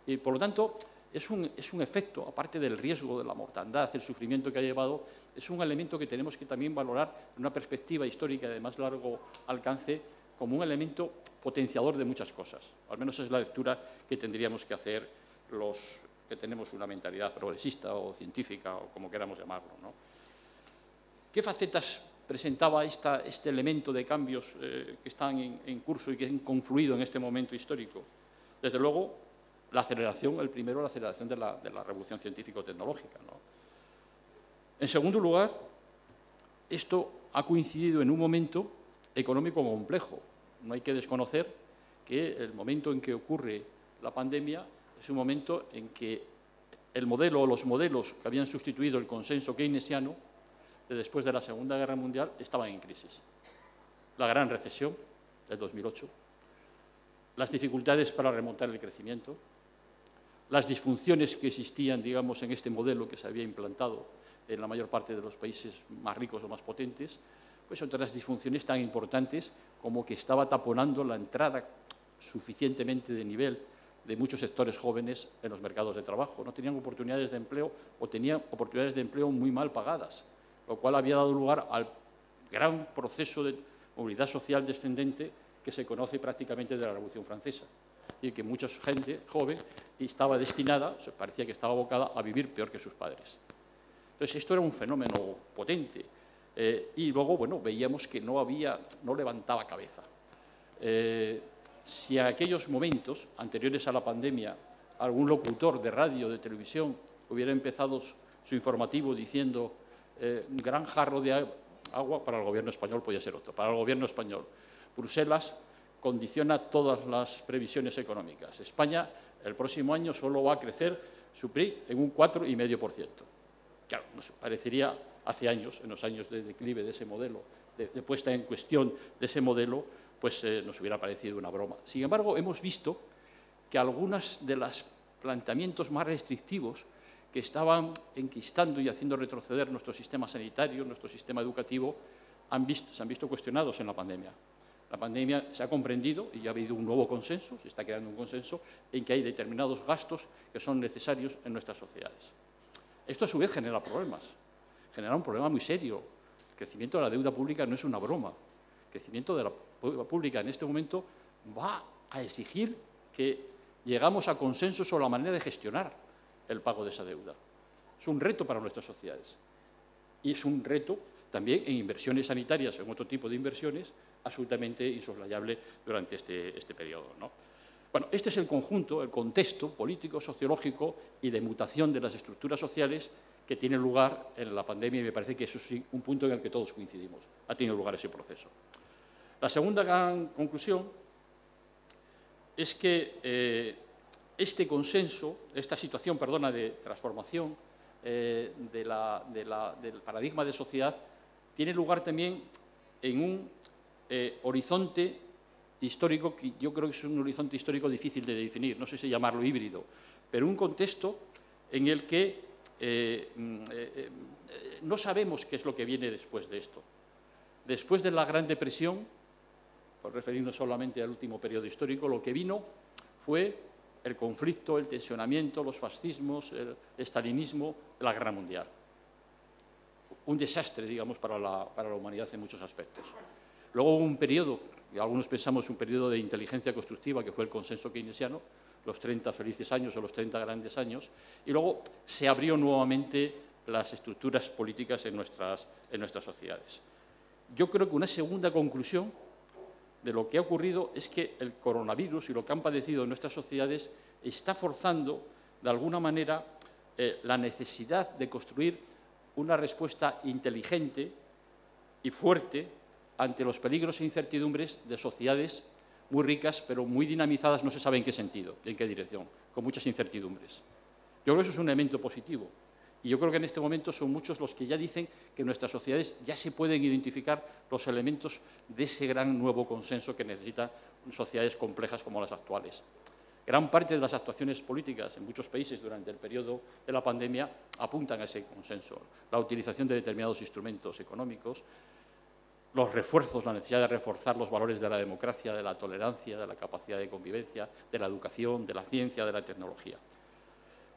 Y, por lo tanto, es un efecto, aparte del riesgo, de la mortandad, el sufrimiento que ha llevado, es un elemento que tenemos que también valorar en una perspectiva histórica de más largo alcance como un elemento potenciador de muchas cosas. Al menos es la lectura que tendríamos que hacer los que tenemos una mentalidad progresista o científica o como queramos llamarlo, ¿no? ¿Qué facetas presentaba este elemento de cambios que están en curso y que han confluido en este momento histórico? Desde luego, la aceleración de la revolución científico-tecnológica, ¿no? En segundo lugar, esto ha coincidido en un momento económico complejo. No hay que desconocer que el momento en que ocurre la pandemia es un momento en que el modelo o los modelos que habían sustituido el consenso keynesiano de después de la Segunda Guerra Mundial estaban en crisis. La gran recesión del 2008, las dificultades para remontar el crecimiento, las disfunciones que existían, digamos, en este modelo que se había implantado en la mayor parte de los países más ricos o más potentes, pues otras disfunciones tan importantes como que estaba taponando la entrada suficientemente de nivel de muchos sectores jóvenes en los mercados de trabajo. No tenían oportunidades de empleo o tenían oportunidades de empleo muy mal pagadas, lo cual había dado lugar al gran proceso de movilidad social descendente que se conoce prácticamente de la Revolución Francesa, y que mucha gente joven estaba destinada, parecía que estaba abocada a vivir peor que sus padres. Entonces, esto era un fenómeno potente. Y luego, bueno, veíamos que no levantaba cabeza. Si en aquellos momentos anteriores a la pandemia algún locutor de radio o de televisión hubiera empezado su informativo diciendo un gran jarro de agua, para el Gobierno español podía ser otro. Para el Gobierno español, Bruselas condiciona todas las previsiones económicas. España el próximo año solo va a crecer su PIB en un 4,5%. Claro, nos parecería hace años, en los años de declive de ese modelo, de puesta en cuestión de ese modelo, pues nos hubiera parecido una broma. Sin embargo, hemos visto que algunos de los planteamientos más restrictivos que estaban enquistando y haciendo retroceder nuestro sistema sanitario, nuestro sistema educativo, se han visto cuestionados en la pandemia. La pandemia se ha comprendido y ha habido un nuevo consenso, se está creando un consenso, en que hay determinados gastos que son necesarios en nuestras sociedades. Esto, a su vez, genera problemas. Genera un problema muy serio. El crecimiento de la deuda pública no es una broma. El crecimiento de la deuda pública en este momento va a exigir que llegamos a consenso sobre la manera de gestionar el pago de esa deuda. Es un reto para nuestras sociedades. Y es un reto también en inversiones sanitarias, en otro tipo de inversiones, absolutamente insoslayable durante este periodo, ¿no? Bueno, este es el conjunto, el contexto político, sociológico y de mutación de las estructuras sociales que tiene lugar en la pandemia, y me parece que eso es un punto en el que todos coincidimos. Ha tenido lugar ese proceso. La segunda gran conclusión es que este consenso, esta situación, perdona, de transformación del paradigma de sociedad tiene lugar también en un horizonte histórico que yo creo que es un horizonte histórico difícil de definir, no sé si llamarlo híbrido, pero un contexto en el que no sabemos qué es lo que viene después de esto. Después de la Gran Depresión, por referirnos solamente al último periodo histórico, lo que vino fue el conflicto, el tensionamiento, los fascismos, el estalinismo, la Guerra Mundial. Un desastre, digamos, para la humanidad en muchos aspectos. Luego hubo un periodo, y algunos pensamos un periodo de inteligencia constructiva, que fue el consenso keynesiano, los 30 felices años o los 30 grandes años, y luego se abrió nuevamente las estructuras políticas en nuestras sociedades. Yo creo que una segunda conclusión de lo que ha ocurrido es que el coronavirus y lo que han padecido nuestras sociedades está forzando, de alguna manera, la necesidad de construir una respuesta inteligente y fuerte ante los peligros e incertidumbres de sociedades muy ricas, pero muy dinamizadas, no se sabe en qué sentido, en qué dirección, con muchas incertidumbres. Yo creo que eso es un elemento positivo. Y yo creo que en este momento son muchos los que ya dicen que en nuestras sociedades ya se pueden identificar los elementos de ese gran nuevo consenso que necesitan sociedades complejas como las actuales. Gran parte de las actuaciones políticas en muchos países durante el periodo de la pandemia apuntan a ese consenso. La utilización de determinados instrumentos económicos, los refuerzos, la necesidad de reforzar los valores de la democracia, de la tolerancia, de la capacidad de convivencia, de la educación, de la ciencia, de la tecnología.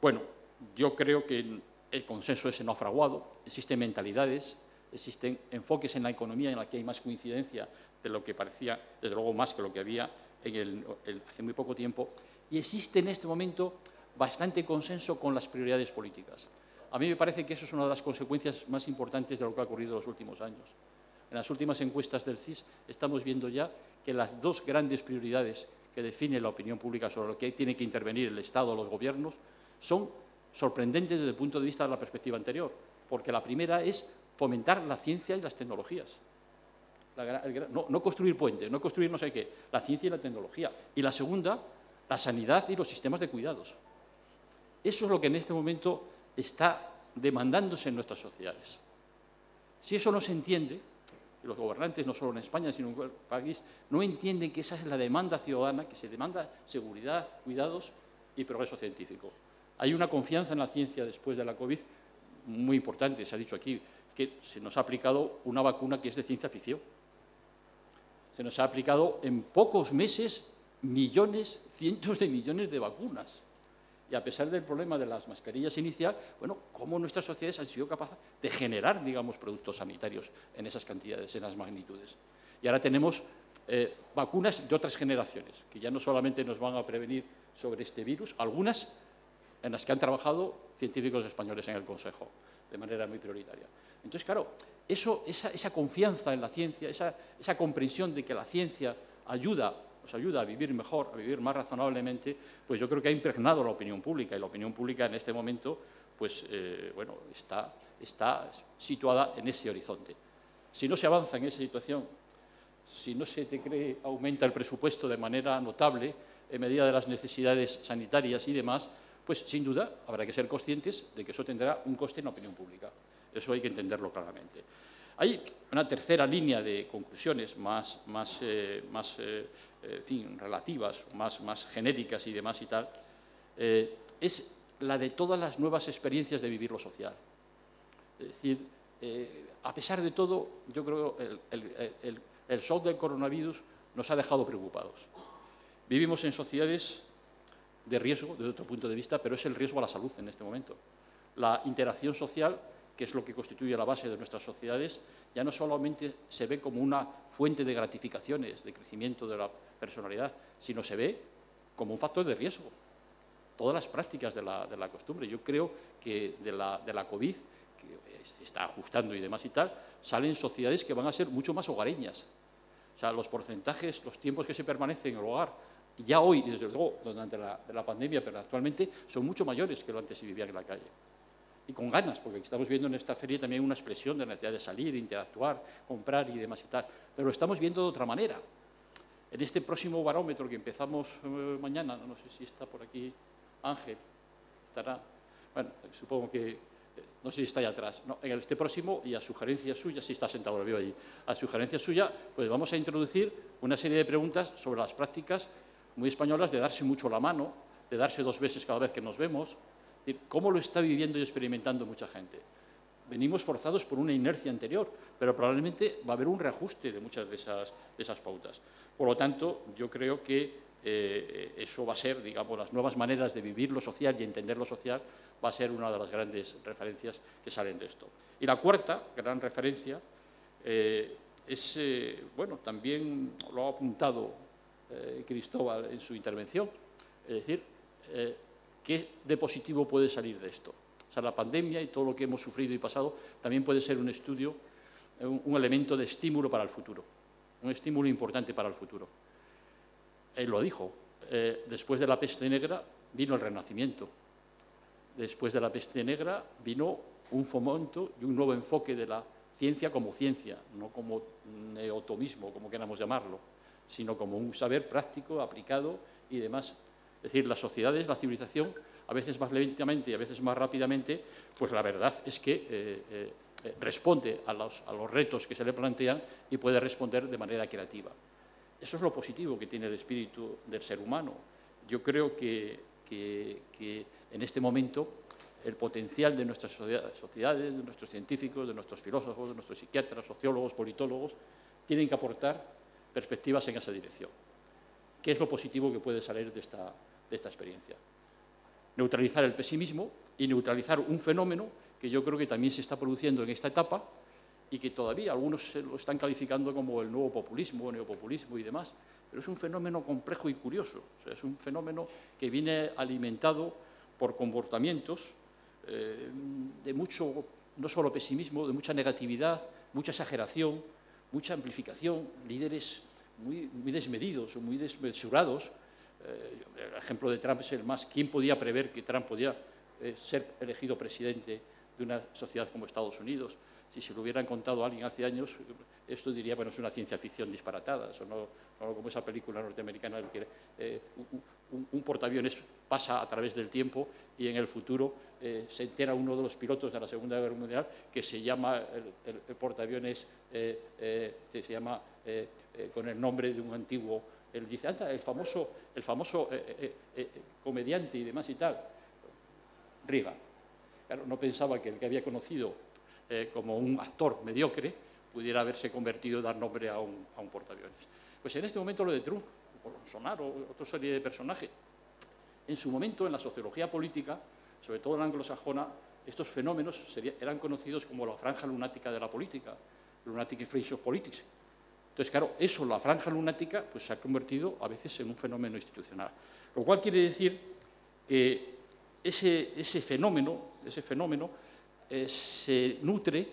Bueno, yo creo que el consenso ese no ha fraguado, existen mentalidades, existen enfoques en la economía en la que hay más coincidencia de lo que parecía, desde luego más que lo que había hace muy poco tiempo, y existe en este momento bastante consenso con las prioridades políticas. A mí me parece que eso es una de las consecuencias más importantes de lo que ha ocurrido en los últimos años. En las últimas encuestas del CIS estamos viendo ya que las dos grandes prioridades que define la opinión pública sobre lo que tiene que intervenir el Estado o los gobiernos son sorprendentes desde el punto de vista de la perspectiva anterior, porque la primera es fomentar la ciencia y las tecnologías. No construir puentes, no construir no sé qué, la ciencia y la tecnología. Y la segunda, la sanidad y los sistemas de cuidados. Eso es lo que en este momento está demandándose en nuestras sociedades. Si eso no se entiende, y los gobernantes, no solo en España, sino en el país, no entienden que esa es la demanda ciudadana, que se demanda seguridad, cuidados y progreso científico. Hay una confianza en la ciencia después de la COVID muy importante. Se ha dicho aquí que se nos ha aplicado una vacuna que es de ciencia ficción. Se nos ha aplicado en pocos meses millones, cientos de millones de vacunas. Y a pesar del problema de las mascarillas inicial, bueno, cómo nuestras sociedades han sido capaces de generar, digamos, productos sanitarios en esas cantidades, en esas magnitudes. Y ahora tenemos vacunas de otras generaciones, que ya no solamente nos van a prevenir sobre este virus, algunas en las que han trabajado científicos españoles en el Consejo, de manera muy prioritaria. Entonces, claro, esa confianza en la ciencia, esa comprensión de que la ciencia ayuda nos ayuda a vivir mejor, a vivir más razonablemente, pues yo creo que ha impregnado la opinión pública, y la opinión pública en este momento pues, bueno, está situada en ese horizonte. Si no se avanza en esa situación, si no se aumenta el presupuesto de manera notable en medida de las necesidades sanitarias y demás, pues sin duda habrá que ser conscientes de que eso tendrá un coste en la opinión pública. Eso hay que entenderlo claramente. Hay una tercera línea de conclusiones más en fin, relativas, más genéricas y demás y tal, es la de todas las nuevas experiencias de vivir lo social. Es decir, a pesar de todo, yo creo que el shock del coronavirus nos ha dejado preocupados. Vivimos en sociedades de riesgo, desde otro punto de vista, pero es el riesgo a la salud en este momento. La interacción social, que es lo que constituye la base de nuestras sociedades, ya no solamente se ve como una fuente de gratificaciones, de crecimiento de la personalidad, sino se ve como un factor de riesgo. Todas las prácticas de la costumbre. Yo creo que de la COVID, que se está ajustando y demás y tal, salen sociedades que van a ser mucho más hogareñas. O sea, los porcentajes, los tiempos que se permanecen en el hogar, ya hoy, desde luego, durante la pandemia, pero actualmente, son mucho mayores que lo antes se vivía en la calle. Y con ganas, porque estamos viendo en esta feria también una expresión de la necesidad de salir, interactuar, comprar y demás y tal. Pero lo estamos viendo de otra manera. En este próximo barómetro que empezamos mañana, no sé si está por aquí Ángel, estará, bueno, supongo que, no sé si está ahí atrás, no, en este próximo, y a sugerencia suya, sí está sentado, lo veo allí, a sugerencia suya, pues vamos a introducir una serie de preguntas sobre las prácticas muy españolas de darse mucho la mano, de darse 2 besos cada vez que nos vemos, es decir, cómo lo está viviendo y experimentando mucha gente. Venimos forzados por una inercia anterior, pero probablemente va a haber un reajuste de muchas de esas pautas. Por lo tanto, yo creo que eso va a ser, digamos, las nuevas maneras de vivir lo social y entender lo social, va a ser una de las grandes referencias que salen de esto. Y la cuarta gran referencia es, bueno, también lo ha apuntado Cristóbal en su intervención, es decir, ¿qué de positivo puede salir de esto? O sea, la pandemia y todo lo que hemos sufrido y pasado también puede ser un estudio, un elemento de estímulo para el futuro, un estímulo importante para el futuro. Él lo dijo, después de la peste negra vino el Renacimiento, después de la peste negra vino un fomento y un nuevo enfoque de la ciencia como ciencia, no como neotomismo, como queramos llamarlo, sino como un saber práctico, aplicado y demás. Es decir, las sociedades, la civilización, a veces más lentamente y a veces más rápidamente, pues la verdad es que responde a los retos que se le plantean y puede responder de manera creativa. Eso es lo positivo que tiene el espíritu del ser humano. Yo creo que en este momento el potencial de nuestras sociedades, de nuestros científicos, de nuestros filósofos, de nuestros psiquiatras, sociólogos, politólogos, tienen que aportar perspectivas en esa dirección. ¿Qué es lo positivo que puede salir de esta experiencia? Neutralizar el pesimismo y neutralizar un fenómeno que yo creo que también se está produciendo en esta etapa y que todavía algunos lo están calificando como el nuevo populismo, neopopulismo y demás, pero es un fenómeno complejo y curioso. O sea, es un fenómeno que viene alimentado por comportamientos de mucho, no solo pesimismo, de mucha negatividad, mucha exageración, mucha amplificación, líderes muy desmedidos o muy desmesurados. El ejemplo de Trump es el más. ¿Quién podía prever que Trump podía ser elegido presidente de una sociedad como Estados Unidos? Si se lo hubieran contado a alguien hace años, esto diría, bueno, es una ciencia ficción disparatada, eso no como esa película norteamericana en la que un portaaviones pasa a través del tiempo y en el futuro se entera uno de los pilotos de la Segunda Guerra Mundial que se llama el portaaviones, se llama con el nombre de un antiguo, él dice, anda, el famoso comediante y demás y tal, Reagan. Claro, no pensaba que el que había conocido como un actor mediocre pudiera haberse convertido y dar nombre a un portaaviones. Pues en este momento lo de Trump, o Bolsonaro, o otra serie de personajes, en su momento en la sociología política, sobre todo en la anglosajona, estos fenómenos eran conocidos como la franja lunática de la política, lunatic fringe of politics. Entonces, claro, eso, la franja lunática, pues se ha convertido a veces en un fenómeno institucional. Lo cual quiere decir que ese fenómeno se nutre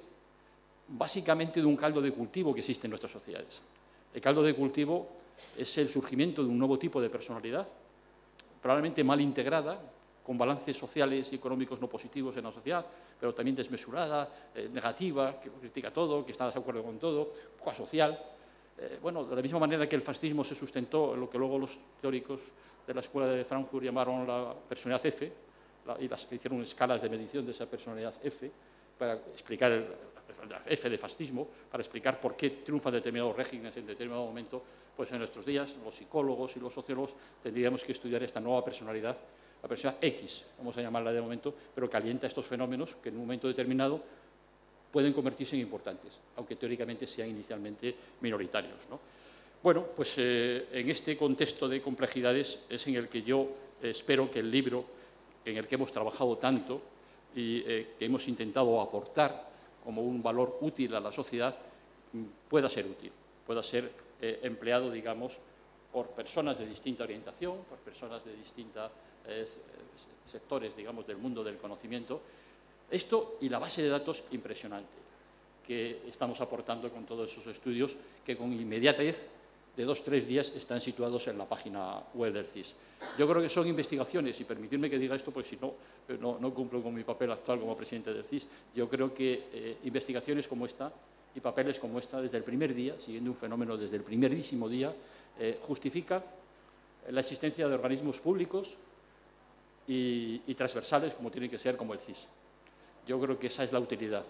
básicamente de un caldo de cultivo que existe en nuestras sociedades. El caldo de cultivo es el surgimiento de un nuevo tipo de personalidad, probablemente mal integrada, con balances sociales y económicos no positivos en la sociedad, pero también desmesurada, negativa, que critica todo, que está de acuerdo con todo, poco asocial. Bueno, de la misma manera que el fascismo se sustentó en lo que luego los teóricos de la Escuela de Frankfurt llamaron la personalidad F, y hicieron escalas de medición de esa personalidad F, para explicar la F de fascismo, para explicar por qué triunfan determinados regímenes en determinado momento. Pues en nuestros días, los psicólogos y los sociólogos tendríamos que estudiar esta nueva personalidad, la personalidad X, vamos a llamarla de momento, pero que alienta estos fenómenos que en un momento determinado pueden convertirse en importantes, aunque teóricamente sean inicialmente minoritarios, ¿no? Bueno, pues en este contexto de complejidades es en el que yo espero que el libro en el que hemos trabajado tanto y que hemos intentado aportar como un valor útil a la sociedad pueda ser útil, pueda ser empleado, digamos, por personas de distinta orientación, por personas de distintos sectores, digamos, del mundo del conocimiento. Esto y la base de datos impresionante que estamos aportando con todos esos estudios que con inmediatez de 2 o 3 días están situados en la página web del CSIS. Yo creo que son investigaciones, y permitidme que diga esto, porque si no cumplo con mi papel actual como presidente del CSIS. Yo creo que investigaciones como esta y papeles como esta, desde el primer día, siguiendo un fenómeno desde el primerísimo día, justifica la existencia de organismos públicos y transversales, como tienen que ser, como el CSIS. Yo creo que esa es la utilidad.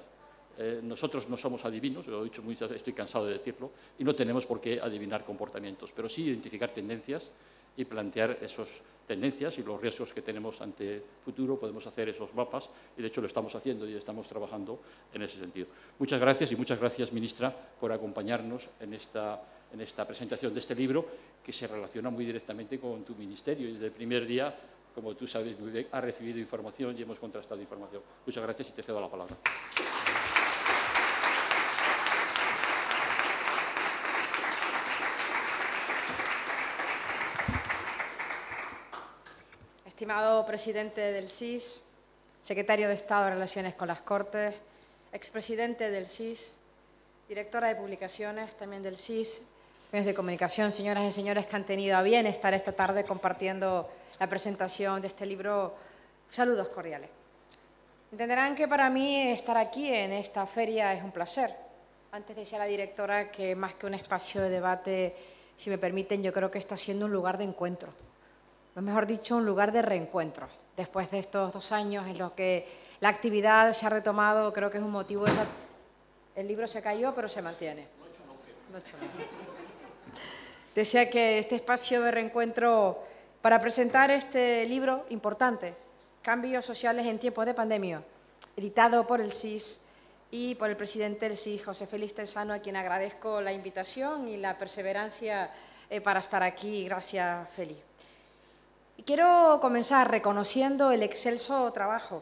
Nosotros no somos adivinos, lo he dicho muchas veces, estoy cansado de decirlo, y no tenemos por qué adivinar comportamientos, pero sí identificar tendencias y plantear esas tendencias y los riesgos que tenemos ante el futuro. Podemos hacer esos mapas y, de hecho, lo estamos haciendo y estamos trabajando en ese sentido. Muchas gracias y muchas gracias, ministra, por acompañarnos en esta presentación de este libro, que se relaciona muy directamente con tu ministerio y desde el primer día, como tú sabes muy bien, ha recibido información y hemos contrastado información. Muchas gracias y te cedo la palabra. Estimado presidente del CSIS, secretario de Estado de Relaciones con las Cortes, expresidente del CSIS, directora de publicaciones también del CSIS, medios de comunicación, señoras y señores que han tenido a bien estar esta tarde compartiendo la presentación de este libro, saludos cordiales. Entenderán que para mí estar aquí en esta feria es un placer. Antes decía la directora que más que un espacio de debate, si me permiten, yo creo que está siendo un lugar de encuentro. O mejor dicho, un lugar de reencuentro. Después de estos 2 años en los que la actividad se ha retomado, creo que es un motivo de... El libro se cayó, pero se mantiene. No he hecho nada. Decía que este espacio de reencuentro para presentar este libro importante, Cambios sociales en tiempos de pandemia, editado por el CSIS y por el presidente del CSIS, José Félix Terzano, a quien agradezco la invitación y la perseverancia para estar aquí. Gracias, Félix. Y quiero comenzar reconociendo el excelso trabajo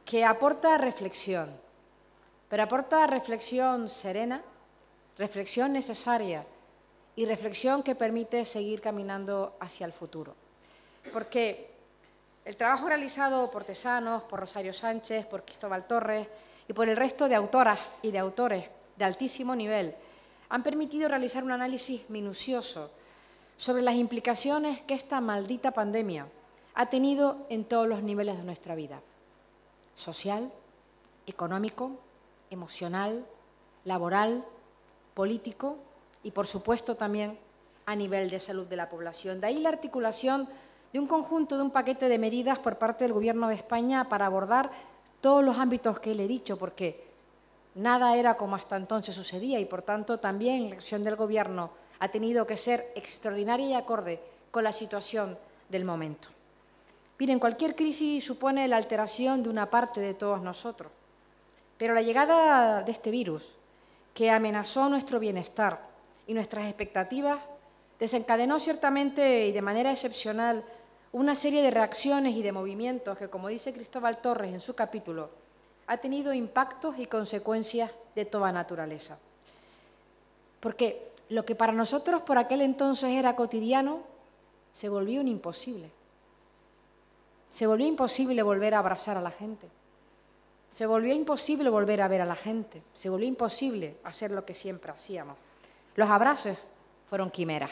que aporta reflexión, pero aporta reflexión serena, reflexión necesaria y reflexión que permite seguir caminando hacia el futuro. Porque el trabajo realizado por Tezanos, por Rosario Sánchez, por Cristóbal Torres y por el resto de autoras y de autores de altísimo nivel han permitido realizar un análisis minucioso sobre las implicaciones que esta maldita pandemia ha tenido en todos los niveles de nuestra vida: social, económico, emocional, laboral, político y, por supuesto, también a nivel de salud de la población. De ahí la articulación de un conjunto, de un paquete de medidas por parte del Gobierno de España para abordar todos los ámbitos que le he dicho, porque nada era como hasta entonces sucedía y, por tanto, también la acción del Gobierno ha tenido que ser extraordinaria y acorde con la situación del momento. Miren, cualquier crisis supone la alteración de una parte de todos nosotros, pero la llegada de este virus, que amenazó nuestro bienestar y nuestras expectativas, desencadenó ciertamente y de manera excepcional una serie de reacciones y de movimientos que, como dice Cristóbal Torres en su capítulo, ha tenido impactos y consecuencias de toda naturaleza. Porque lo que para nosotros por aquel entonces era cotidiano se volvió un imposible. Se volvió imposible volver a abrazar a la gente. Se volvió imposible volver a ver a la gente. Se volvió imposible hacer lo que siempre hacíamos. Los abrazos fueron quimeras.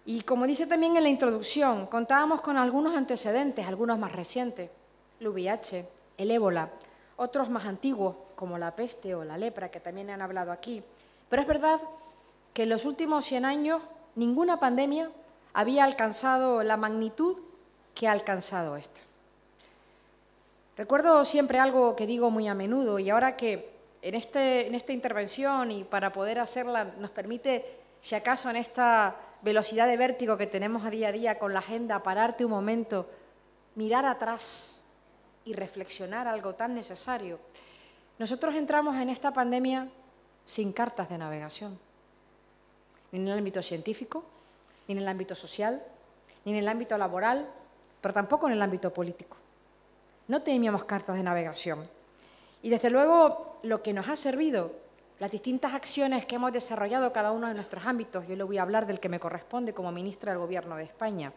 Y como dice también en la introducción, contábamos con algunos antecedentes, algunos más recientes, el VIH, el ébola, otros más antiguos, como la peste o la lepra, que también han hablado aquí. Pero es verdad que en los últimos 100 años ninguna pandemia había alcanzado la magnitud que ha alcanzado esta. Recuerdo siempre algo que digo muy a menudo, y ahora que en esta intervención, y para poder hacerla nos permite, si acaso en esta velocidad de vértigo que tenemos a día con la agenda, pararte un momento, mirar atrás y reflexionar algo tan necesario. Nosotros entramos en esta pandemia sin cartas de navegación, ni en el ámbito científico, ni en el ámbito social, ni en el ámbito laboral, pero tampoco en el ámbito político. No teníamos cartas de navegación. Y desde luego lo que nos ha servido, las distintas acciones que hemos desarrollado cada uno de nuestros ámbitos, yo le voy a hablar del que me corresponde como ministra del Gobierno de España.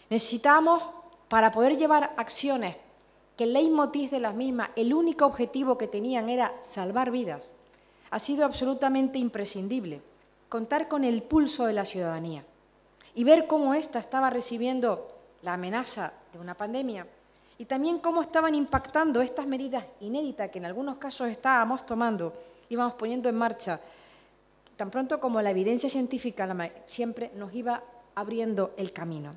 Necesitamos, para poder llevar acciones que el leitmotiv de las mismas, el único objetivo que tenían era salvar vidas, ha sido absolutamente imprescindible contar con el pulso de la ciudadanía y ver cómo ésta estaba recibiendo la amenaza de una pandemia y también cómo estaban impactando estas medidas inéditas que en algunos casos estábamos tomando, íbamos poniendo en marcha, tan pronto como la evidencia científica siempre nos iba abriendo el camino.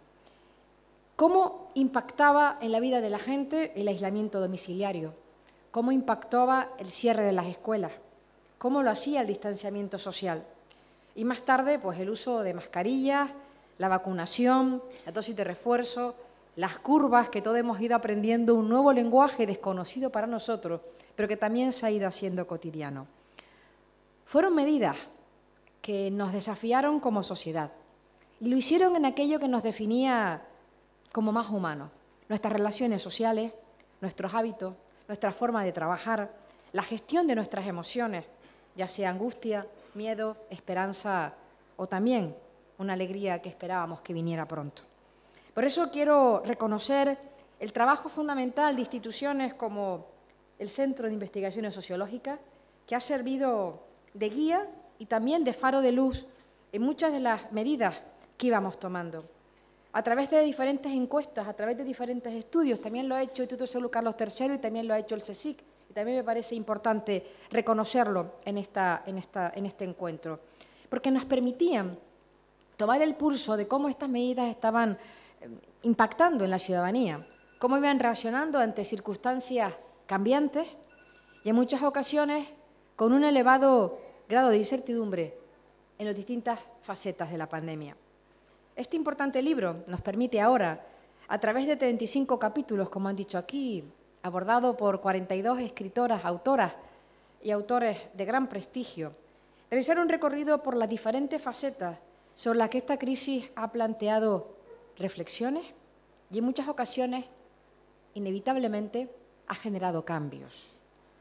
¿Cómo impactaba en la vida de la gente el aislamiento domiciliario? ¿Cómo impactaba el cierre de las escuelas? ¿Cómo lo hacía el distanciamiento social? Y más tarde, pues el uso de mascarillas, la vacunación, la dosis de refuerzo, las curvas, que todos hemos ido aprendiendo un nuevo lenguaje desconocido para nosotros, pero que también se ha ido haciendo cotidiano. Fueron medidas que nos desafiaron como sociedad y lo hicieron en aquello que nos definía como más humanos, nuestras relaciones sociales, nuestros hábitos, nuestra forma de trabajar, la gestión de nuestras emociones, ya sea angustia, miedo, esperanza o también una alegría que esperábamos que viniera pronto. Por eso quiero reconocer el trabajo fundamental de instituciones como el Centro de Investigaciones Sociológicas, que ha servido de guía y también de faro de luz en muchas de las medidas que íbamos tomando. A través de diferentes encuestas, a través de diferentes estudios, también lo ha hecho el Instituto de Salud Carlos III y también lo ha hecho el CSIC, y también me parece importante reconocerlo en este encuentro, porque nos permitían tomar el pulso de cómo estas medidas estaban impactando en la ciudadanía, cómo iban reaccionando ante circunstancias cambiantes y en muchas ocasiones con un elevado grado de incertidumbre en las distintas facetas de la pandemia. Este importante libro nos permite ahora, a través de 35 capítulos, como han dicho aquí, abordado por 42 escritoras, autoras y autores de gran prestigio, realizar un recorrido por las diferentes facetas sobre las que esta crisis ha planteado reflexiones y en muchas ocasiones, inevitablemente, ha generado cambios.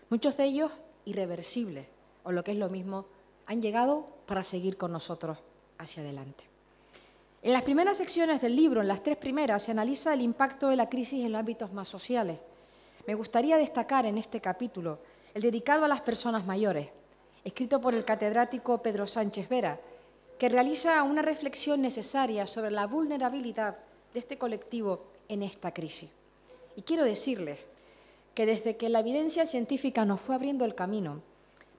Muchos de ellos irreversibles, o lo que es lo mismo, han llegado para seguir con nosotros hacia adelante. En las primeras secciones del libro, en las 3 primeras, se analiza el impacto de la crisis en los ámbitos más sociales. Me gustaría destacar en este capítulo el dedicado a las personas mayores, escrito por el catedrático Pedro Sánchez Vera, que realiza una reflexión necesaria sobre la vulnerabilidad de este colectivo en esta crisis. Y quiero decirles que desde que la evidencia científica nos fue abriendo el camino,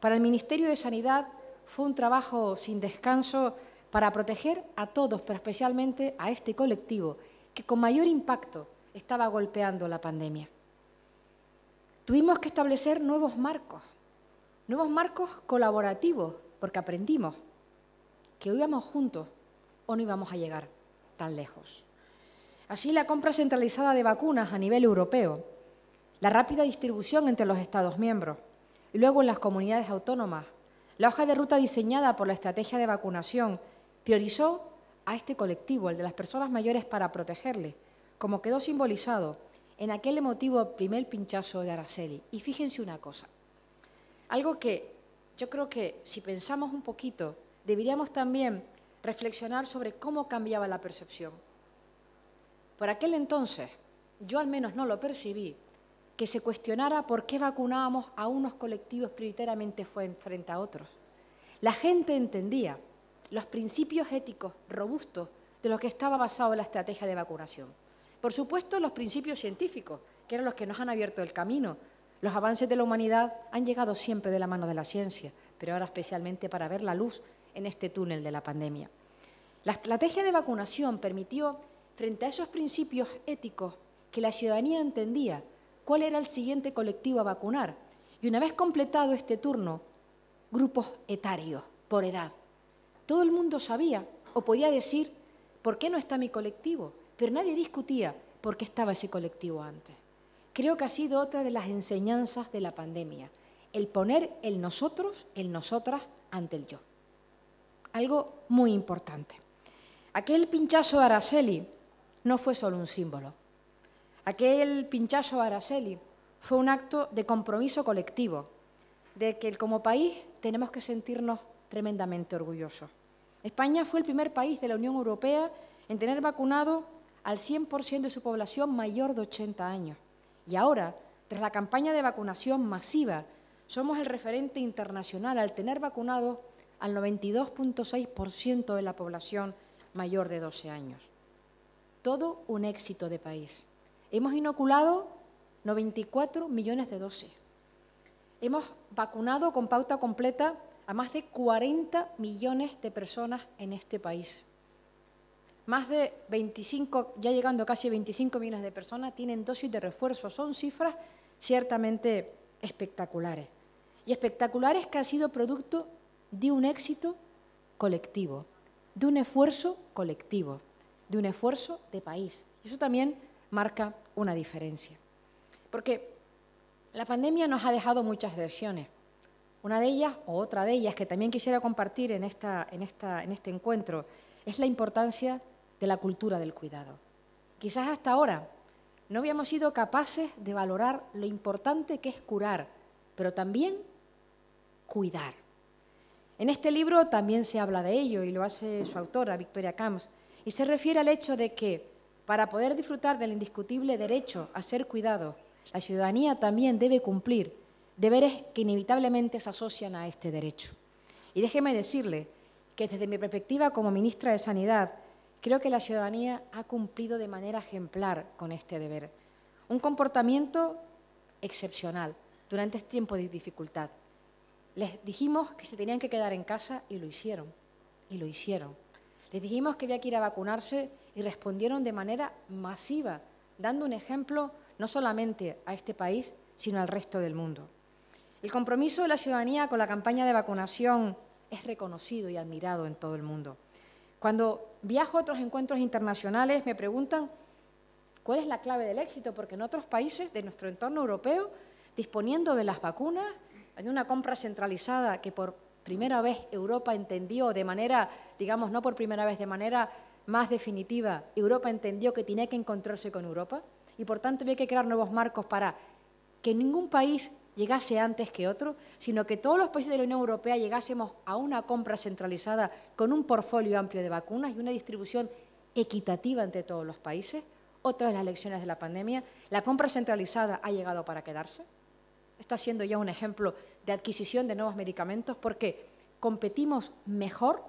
para el Ministerio de Sanidad fue un trabajo sin descanso para proteger a todos, pero especialmente a este colectivo que con mayor impacto estaba golpeando la pandemia. Tuvimos que establecer nuevos marcos colaborativos, porque aprendimos que o íbamos juntos o no íbamos a llegar tan lejos. Así, la compra centralizada de vacunas a nivel europeo, la rápida distribución entre los Estados miembros y luego en las comunidades autónomas, la hoja de ruta diseñada por la estrategia de vacunación priorizó a este colectivo, el de las personas mayores, para protegerles, como quedó simbolizado en aquel emotivo primer pinchazo de Araceli. Y fíjense una cosa, algo que yo creo que si pensamos un poquito, deberíamos también reflexionar sobre cómo cambiaba la percepción. Por aquel entonces, yo al menos no lo percibí, que se cuestionara por qué vacunábamos a unos colectivos prioritariamente frente a otros. La gente entendía los principios éticos robustos de lo que estaba basado en la estrategia de vacunación. Por supuesto, los principios científicos, que eran los que nos han abierto el camino. Los avances de la humanidad han llegado siempre de la mano de la ciencia, pero ahora especialmente para ver la luz en este túnel de la pandemia. La estrategia de vacunación permitió, frente a esos principios éticos, que la ciudadanía entendía cuál era el siguiente colectivo a vacunar. Y una vez completado este turno, grupos etarios, por edad. Todo el mundo sabía o podía decir por qué no está mi colectivo, pero nadie discutía por qué estaba ese colectivo antes. Creo que ha sido otra de las enseñanzas de la pandemia, el poner el nosotros, el nosotras ante el yo. Algo muy importante. Aquel pinchazo de Araceli no fue solo un símbolo. Aquel pinchazo de Araceli fue un acto de compromiso colectivo, de que como país tenemos que sentirnos tremendamente orgullosos. España fue el primer país de la Unión Europea en tener vacunado al 100% de su población mayor de 80 años. Y ahora, tras la campaña de vacunación masiva, somos el referente internacional al tener vacunado al 92,6% de la población mayor de 12 años. Todo un éxito de país. Hemos inoculado 94 millones de dosis. Hemos vacunado con pauta completa a más de 40 millones de personas en este país. Más de 25, ya llegando a casi 25 millones de personas, tienen dosis de refuerzo. Son cifras ciertamente espectaculares. Y espectaculares que ha sido producto de un éxito colectivo, de un esfuerzo colectivo, de un esfuerzo de país. Y eso también marca una diferencia. Porque la pandemia nos ha dejado muchas lecciones. Una de ellas, o otra de ellas, que también quisiera compartir en este encuentro, es la importancia de la cultura del cuidado. Quizás hasta ahora no habíamos sido capaces de valorar lo importante que es curar, pero también cuidar. En este libro también se habla de ello y lo hace su autora, Victoria Camps, y se refiere al hecho de que para poder disfrutar del indiscutible derecho a ser cuidado, la ciudadanía también debe cumplir deberes que inevitablemente se asocian a este derecho. Y déjeme decirle que desde mi perspectiva como ministra de Sanidad, creo que la ciudadanía ha cumplido de manera ejemplar con este deber. Un comportamiento excepcional durante este tiempo de dificultad. Les dijimos que se tenían que quedar en casa y lo hicieron. Y lo hicieron. Les dijimos que había que ir a vacunarse y respondieron de manera masiva, dando un ejemplo no solamente a este país, sino al resto del mundo. El compromiso de la ciudadanía con la campaña de vacunación es reconocido y admirado en todo el mundo. Cuando viajo a otros encuentros internacionales me preguntan cuál es la clave del éxito, porque en otros países de nuestro entorno europeo, disponiendo de las vacunas, hay una compra centralizada que por primera vez Europa entendió de manera, digamos, no por primera vez, de manera más definitiva, Europa entendió que tenía que encontrarse con Europa y por tanto había que crear nuevos marcos para que ningún país llegase antes que otro, sino que todos los países de la Unión Europea llegásemos a una compra centralizada con un portfolio amplio de vacunas y una distribución equitativa entre todos los países. Otra de las lecciones de la pandemia, la compra centralizada ha llegado para quedarse. Está siendo ya un ejemplo de adquisición de nuevos medicamentos porque competimos mejor,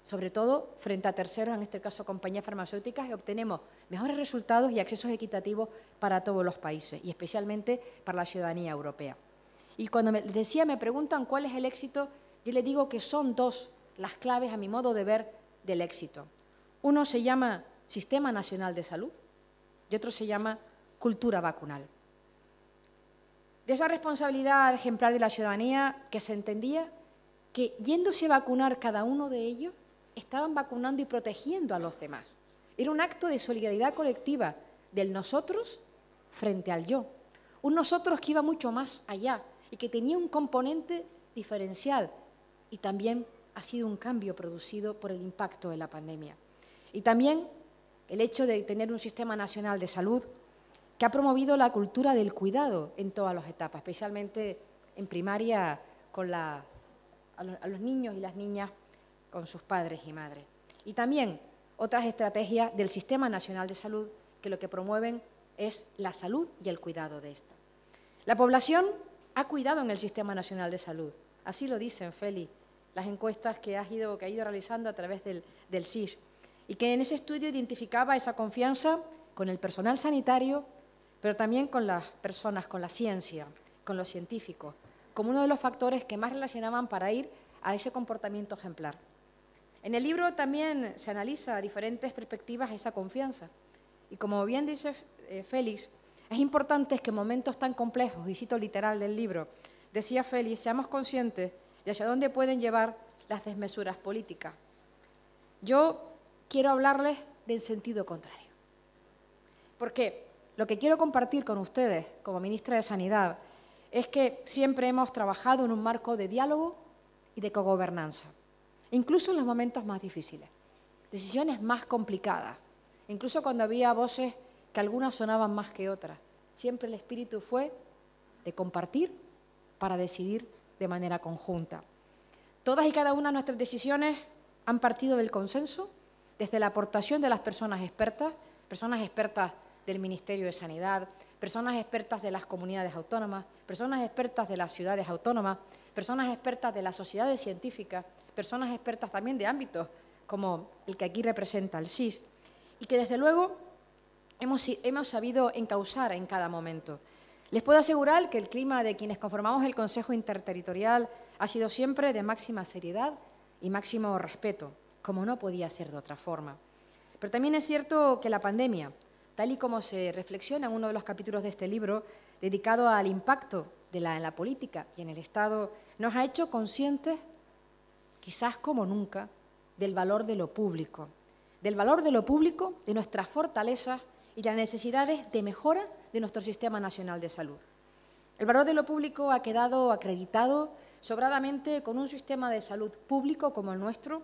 sobre todo frente a terceros, en este caso compañías farmacéuticas, y obtenemos mejores resultados y accesos equitativos para todos los países y especialmente para la ciudadanía europea. Y cuando me preguntan cuál es el éxito, yo les digo que son dos las claves, a mi modo de ver, del éxito. Uno se llama Sistema Nacional de Salud y otro se llama cultura vacunal. De esa responsabilidad ejemplar de la ciudadanía que se entendía que yéndose a vacunar cada uno de ellos, estaban vacunando y protegiendo a los demás. Era un acto de solidaridad colectiva del nosotros frente al yo. Un nosotros que iba mucho más allá y que tenía un componente diferencial y también ha sido un cambio producido por el impacto de la pandemia. Y también el hecho de tener un sistema nacional de salud que ha promovido la cultura del cuidado en todas las etapas, especialmente en primaria con a los niños y las niñas con sus padres y madres. Y también otras estrategias del Sistema Nacional de Salud que lo que promueven es la salud y el cuidado de esta. La población ha cuidado en el Sistema Nacional de Salud. Así lo dicen, Félix, las encuestas que ha ido realizando a través del SIS. y que en ese estudio identificaba esa confianza con el personal sanitario, pero también con las personas, con la ciencia, con los científicos, como uno de los factores que más relacionaban para ir a ese comportamiento ejemplar. En el libro también se analiza diferentes perspectivas a esa confianza. Y como bien dice Félix, es importante que en momentos tan complejos, y cito literal del libro, decía Félix, seamos conscientes de hacia dónde pueden llevar las desmesuras políticas. Yo quiero hablarles del sentido contrario. Porque lo que quiero compartir con ustedes como ministra de Sanidad es que siempre hemos trabajado en un marco de diálogo y de cogobernanza, incluso en los momentos más difíciles, decisiones más complicadas, incluso cuando había voces que algunas sonaban más que otras. Siempre el espíritu fue de compartir para decidir de manera conjunta. Todas y cada una de nuestras decisiones han partido del consenso, desde la aportación de las personas expertas del Ministerio de Sanidad, personas expertas de las comunidades autónomas, personas expertas de las ciudades autónomas, personas expertas de las sociedades científicas, personas expertas también de ámbitos como el que aquí representa el SIS, y que desde luego hemos sabido encauzar en cada momento. Les puedo asegurar que el clima de quienes conformamos el Consejo Interterritorial ha sido siempre de máxima seriedad y máximo respeto, como no podía ser de otra forma. Pero también es cierto que la pandemia, tal y como se reflexiona en uno de los capítulos de este libro, dedicado al impacto en la política y en el Estado, nos ha hecho conscientes, quizás como nunca, del valor de lo público, de nuestras fortalezas y las necesidades de mejora de nuestro Sistema Nacional de Salud. El valor de lo público ha quedado acreditado sobradamente con un sistema de salud público como el nuestro,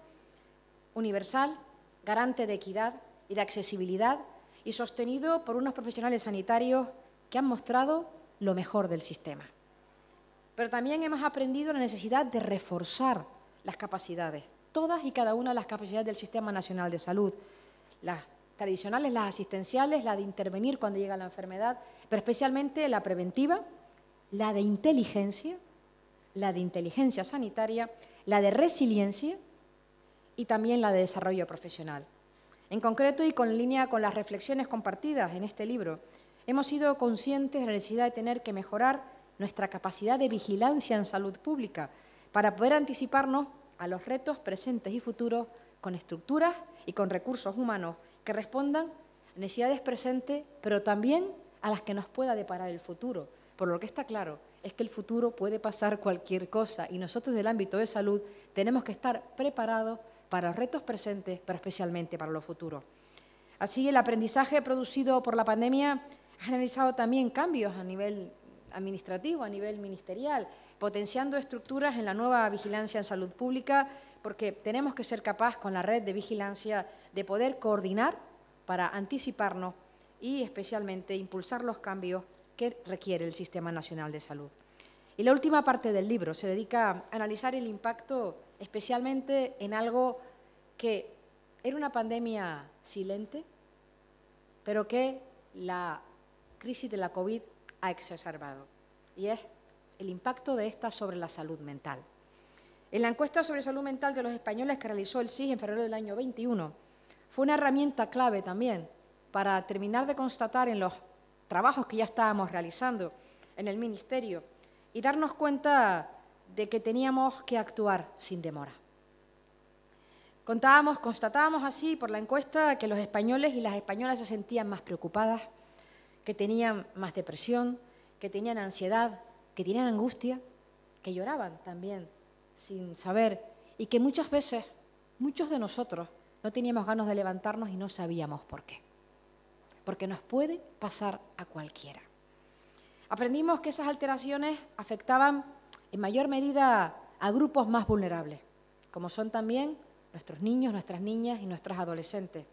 universal, garante de equidad y de accesibilidad y sostenido por unos profesionales sanitarios que han mostrado lo mejor del sistema. Pero también hemos aprendido la necesidad de reforzar las capacidades, todas y cada una de las capacidades del Sistema Nacional de Salud, las tradicionales, las asistenciales, la de intervenir cuando llega la enfermedad, pero especialmente la preventiva, la de inteligencia sanitaria, la de resiliencia y también la de desarrollo profesional. En concreto, y en línea con las reflexiones compartidas en este libro, hemos sido conscientes de la necesidad de tener que mejorar nuestra capacidad de vigilancia en salud pública para poder anticiparnos a los retos presentes y futuros con estructuras y con recursos humanos que respondan a necesidades presentes, pero también a las que nos pueda deparar el futuro. Por lo que está claro es que el futuro puede pasar cualquier cosa y nosotros del ámbito de salud tenemos que estar preparados para los retos presentes, pero especialmente para los futuros. Así, el aprendizaje producido por la pandemia ha generado también cambios a nivel administrativo, a nivel ministerial, potenciando estructuras en la nueva vigilancia en salud pública, porque tenemos que ser capaces con la red de vigilancia de poder coordinar para anticiparnos y especialmente impulsar los cambios que requiere el Sistema Nacional de Salud. Y la última parte del libro se dedica a analizar el impacto especialmente en algo que era una pandemia silente, pero que la crisis de la COVID ha exacerbado, y es el impacto de esta sobre la salud mental. En la encuesta sobre salud mental de los españoles que realizó el SIS en febrero del año 21, fue una herramienta clave también para terminar de constatar en los trabajos que ya estábamos realizando en el Ministerio y darnos cuenta de que teníamos que actuar sin demora. Constatábamos así por la encuesta que los españoles y las españolas se sentían más preocupadas, que tenían más depresión, que tenían ansiedad, que tenían angustia, que lloraban también sin saber y que muchas veces, muchos de nosotros, no teníamos ganas de levantarnos y no sabíamos por qué. Porque nos puede pasar a cualquiera. Aprendimos que esas alteraciones afectaban en mayor medida a grupos más vulnerables, como son también nuestros niños, nuestras niñas y nuestras adolescentes.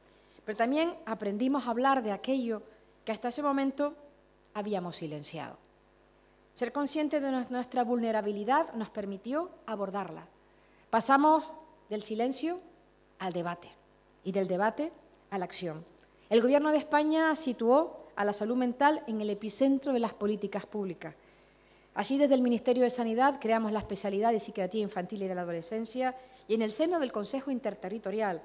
Pero también aprendimos a hablar de aquello que hasta ese momento habíamos silenciado. Ser conscientes de nuestra vulnerabilidad nos permitió abordarla. Pasamos del silencio al debate y del debate a la acción. El Gobierno de España situó a la salud mental en el epicentro de las políticas públicas. Allí, desde el Ministerio de Sanidad, creamos la especialidad de psiquiatría infantil y de la adolescencia y en el seno del Consejo Interterritorial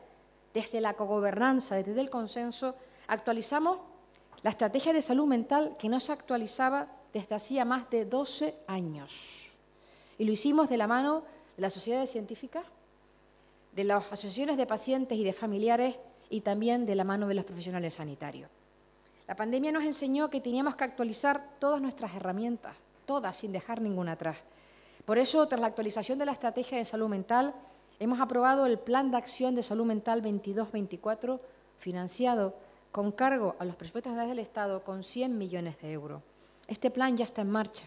desde la cogobernanza, desde el consenso, actualizamos la estrategia de salud mental que no se actualizaba desde hacía más de 12 años. Y lo hicimos de la mano de las sociedades científicas, de las asociaciones de pacientes y de familiares y también de la mano de los profesionales sanitarios. La pandemia nos enseñó que teníamos que actualizar todas nuestras herramientas, todas, sin dejar ninguna atrás. Por eso, tras la actualización de la estrategia de salud mental, hemos aprobado el Plan de Acción de Salud Mental 22-24, financiado con cargo a los presupuestos generales del Estado con 100 millones de euros. Este plan ya está en marcha.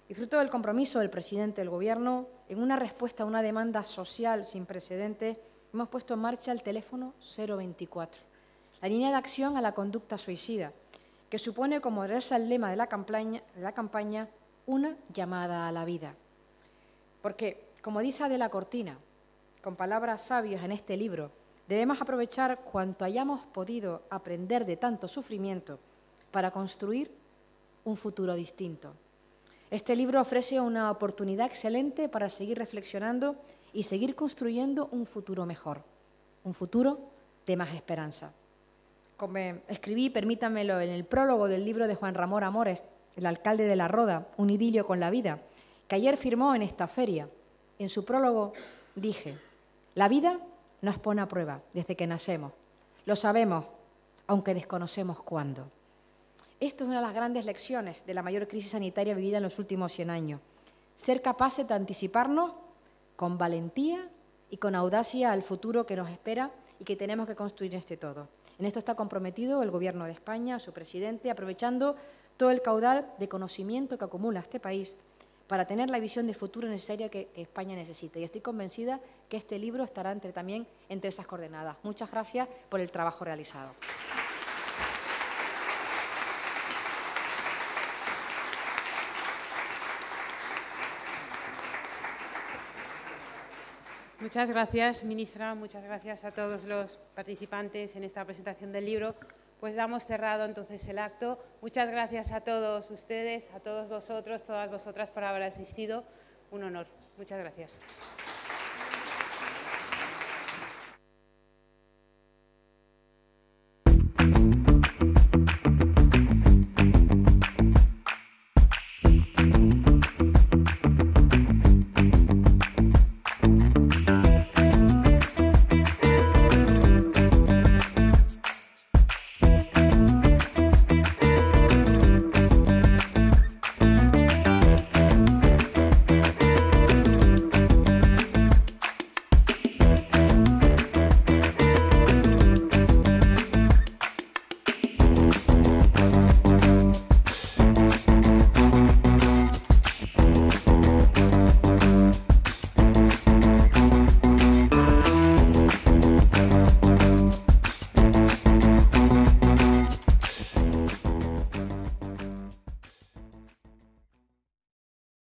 Y fruto del compromiso del presidente del Gobierno, en una respuesta a una demanda social sin precedentes, hemos puesto en marcha el teléfono 024, la línea de acción a la conducta suicida, que supone, como reza el lema de la campaña, una llamada a la vida. Porque, como dice Adela Cortina, con palabras sabias en este libro, debemos aprovechar cuanto hayamos podido aprender de tanto sufrimiento para construir un futuro distinto. Este libro ofrece una oportunidad excelente para seguir reflexionando y seguir construyendo un futuro mejor, un futuro de más esperanza. Como escribí, permítanmelo, en el prólogo del libro de Juan Ramón Amores, el alcalde de La Roda, Un idilio con la vida, que ayer firmó en esta feria. En su prólogo dije: la vida nos pone a prueba desde que nacemos. Lo sabemos, aunque desconocemos cuándo. Esto es una de las grandes lecciones de la mayor crisis sanitaria vivida en los últimos 100 años. Ser capaces de anticiparnos con valentía y con audacia al futuro que nos espera y que tenemos que construir este todo. En esto está comprometido el Gobierno de España, su presidente, aprovechando todo el caudal de conocimiento que acumula este país para tener la visión de futuro necesaria que España necesita. Y estoy convencida que este libro estará también entre esas coordenadas. Muchas gracias por el trabajo realizado. Muchas gracias, ministra. Muchas gracias a todos los participantes en esta presentación del libro. Pues damos cerrado entonces el acto. Muchas gracias a todos ustedes, a todos vosotros, todas vosotras por haber asistido. Un honor. Muchas gracias.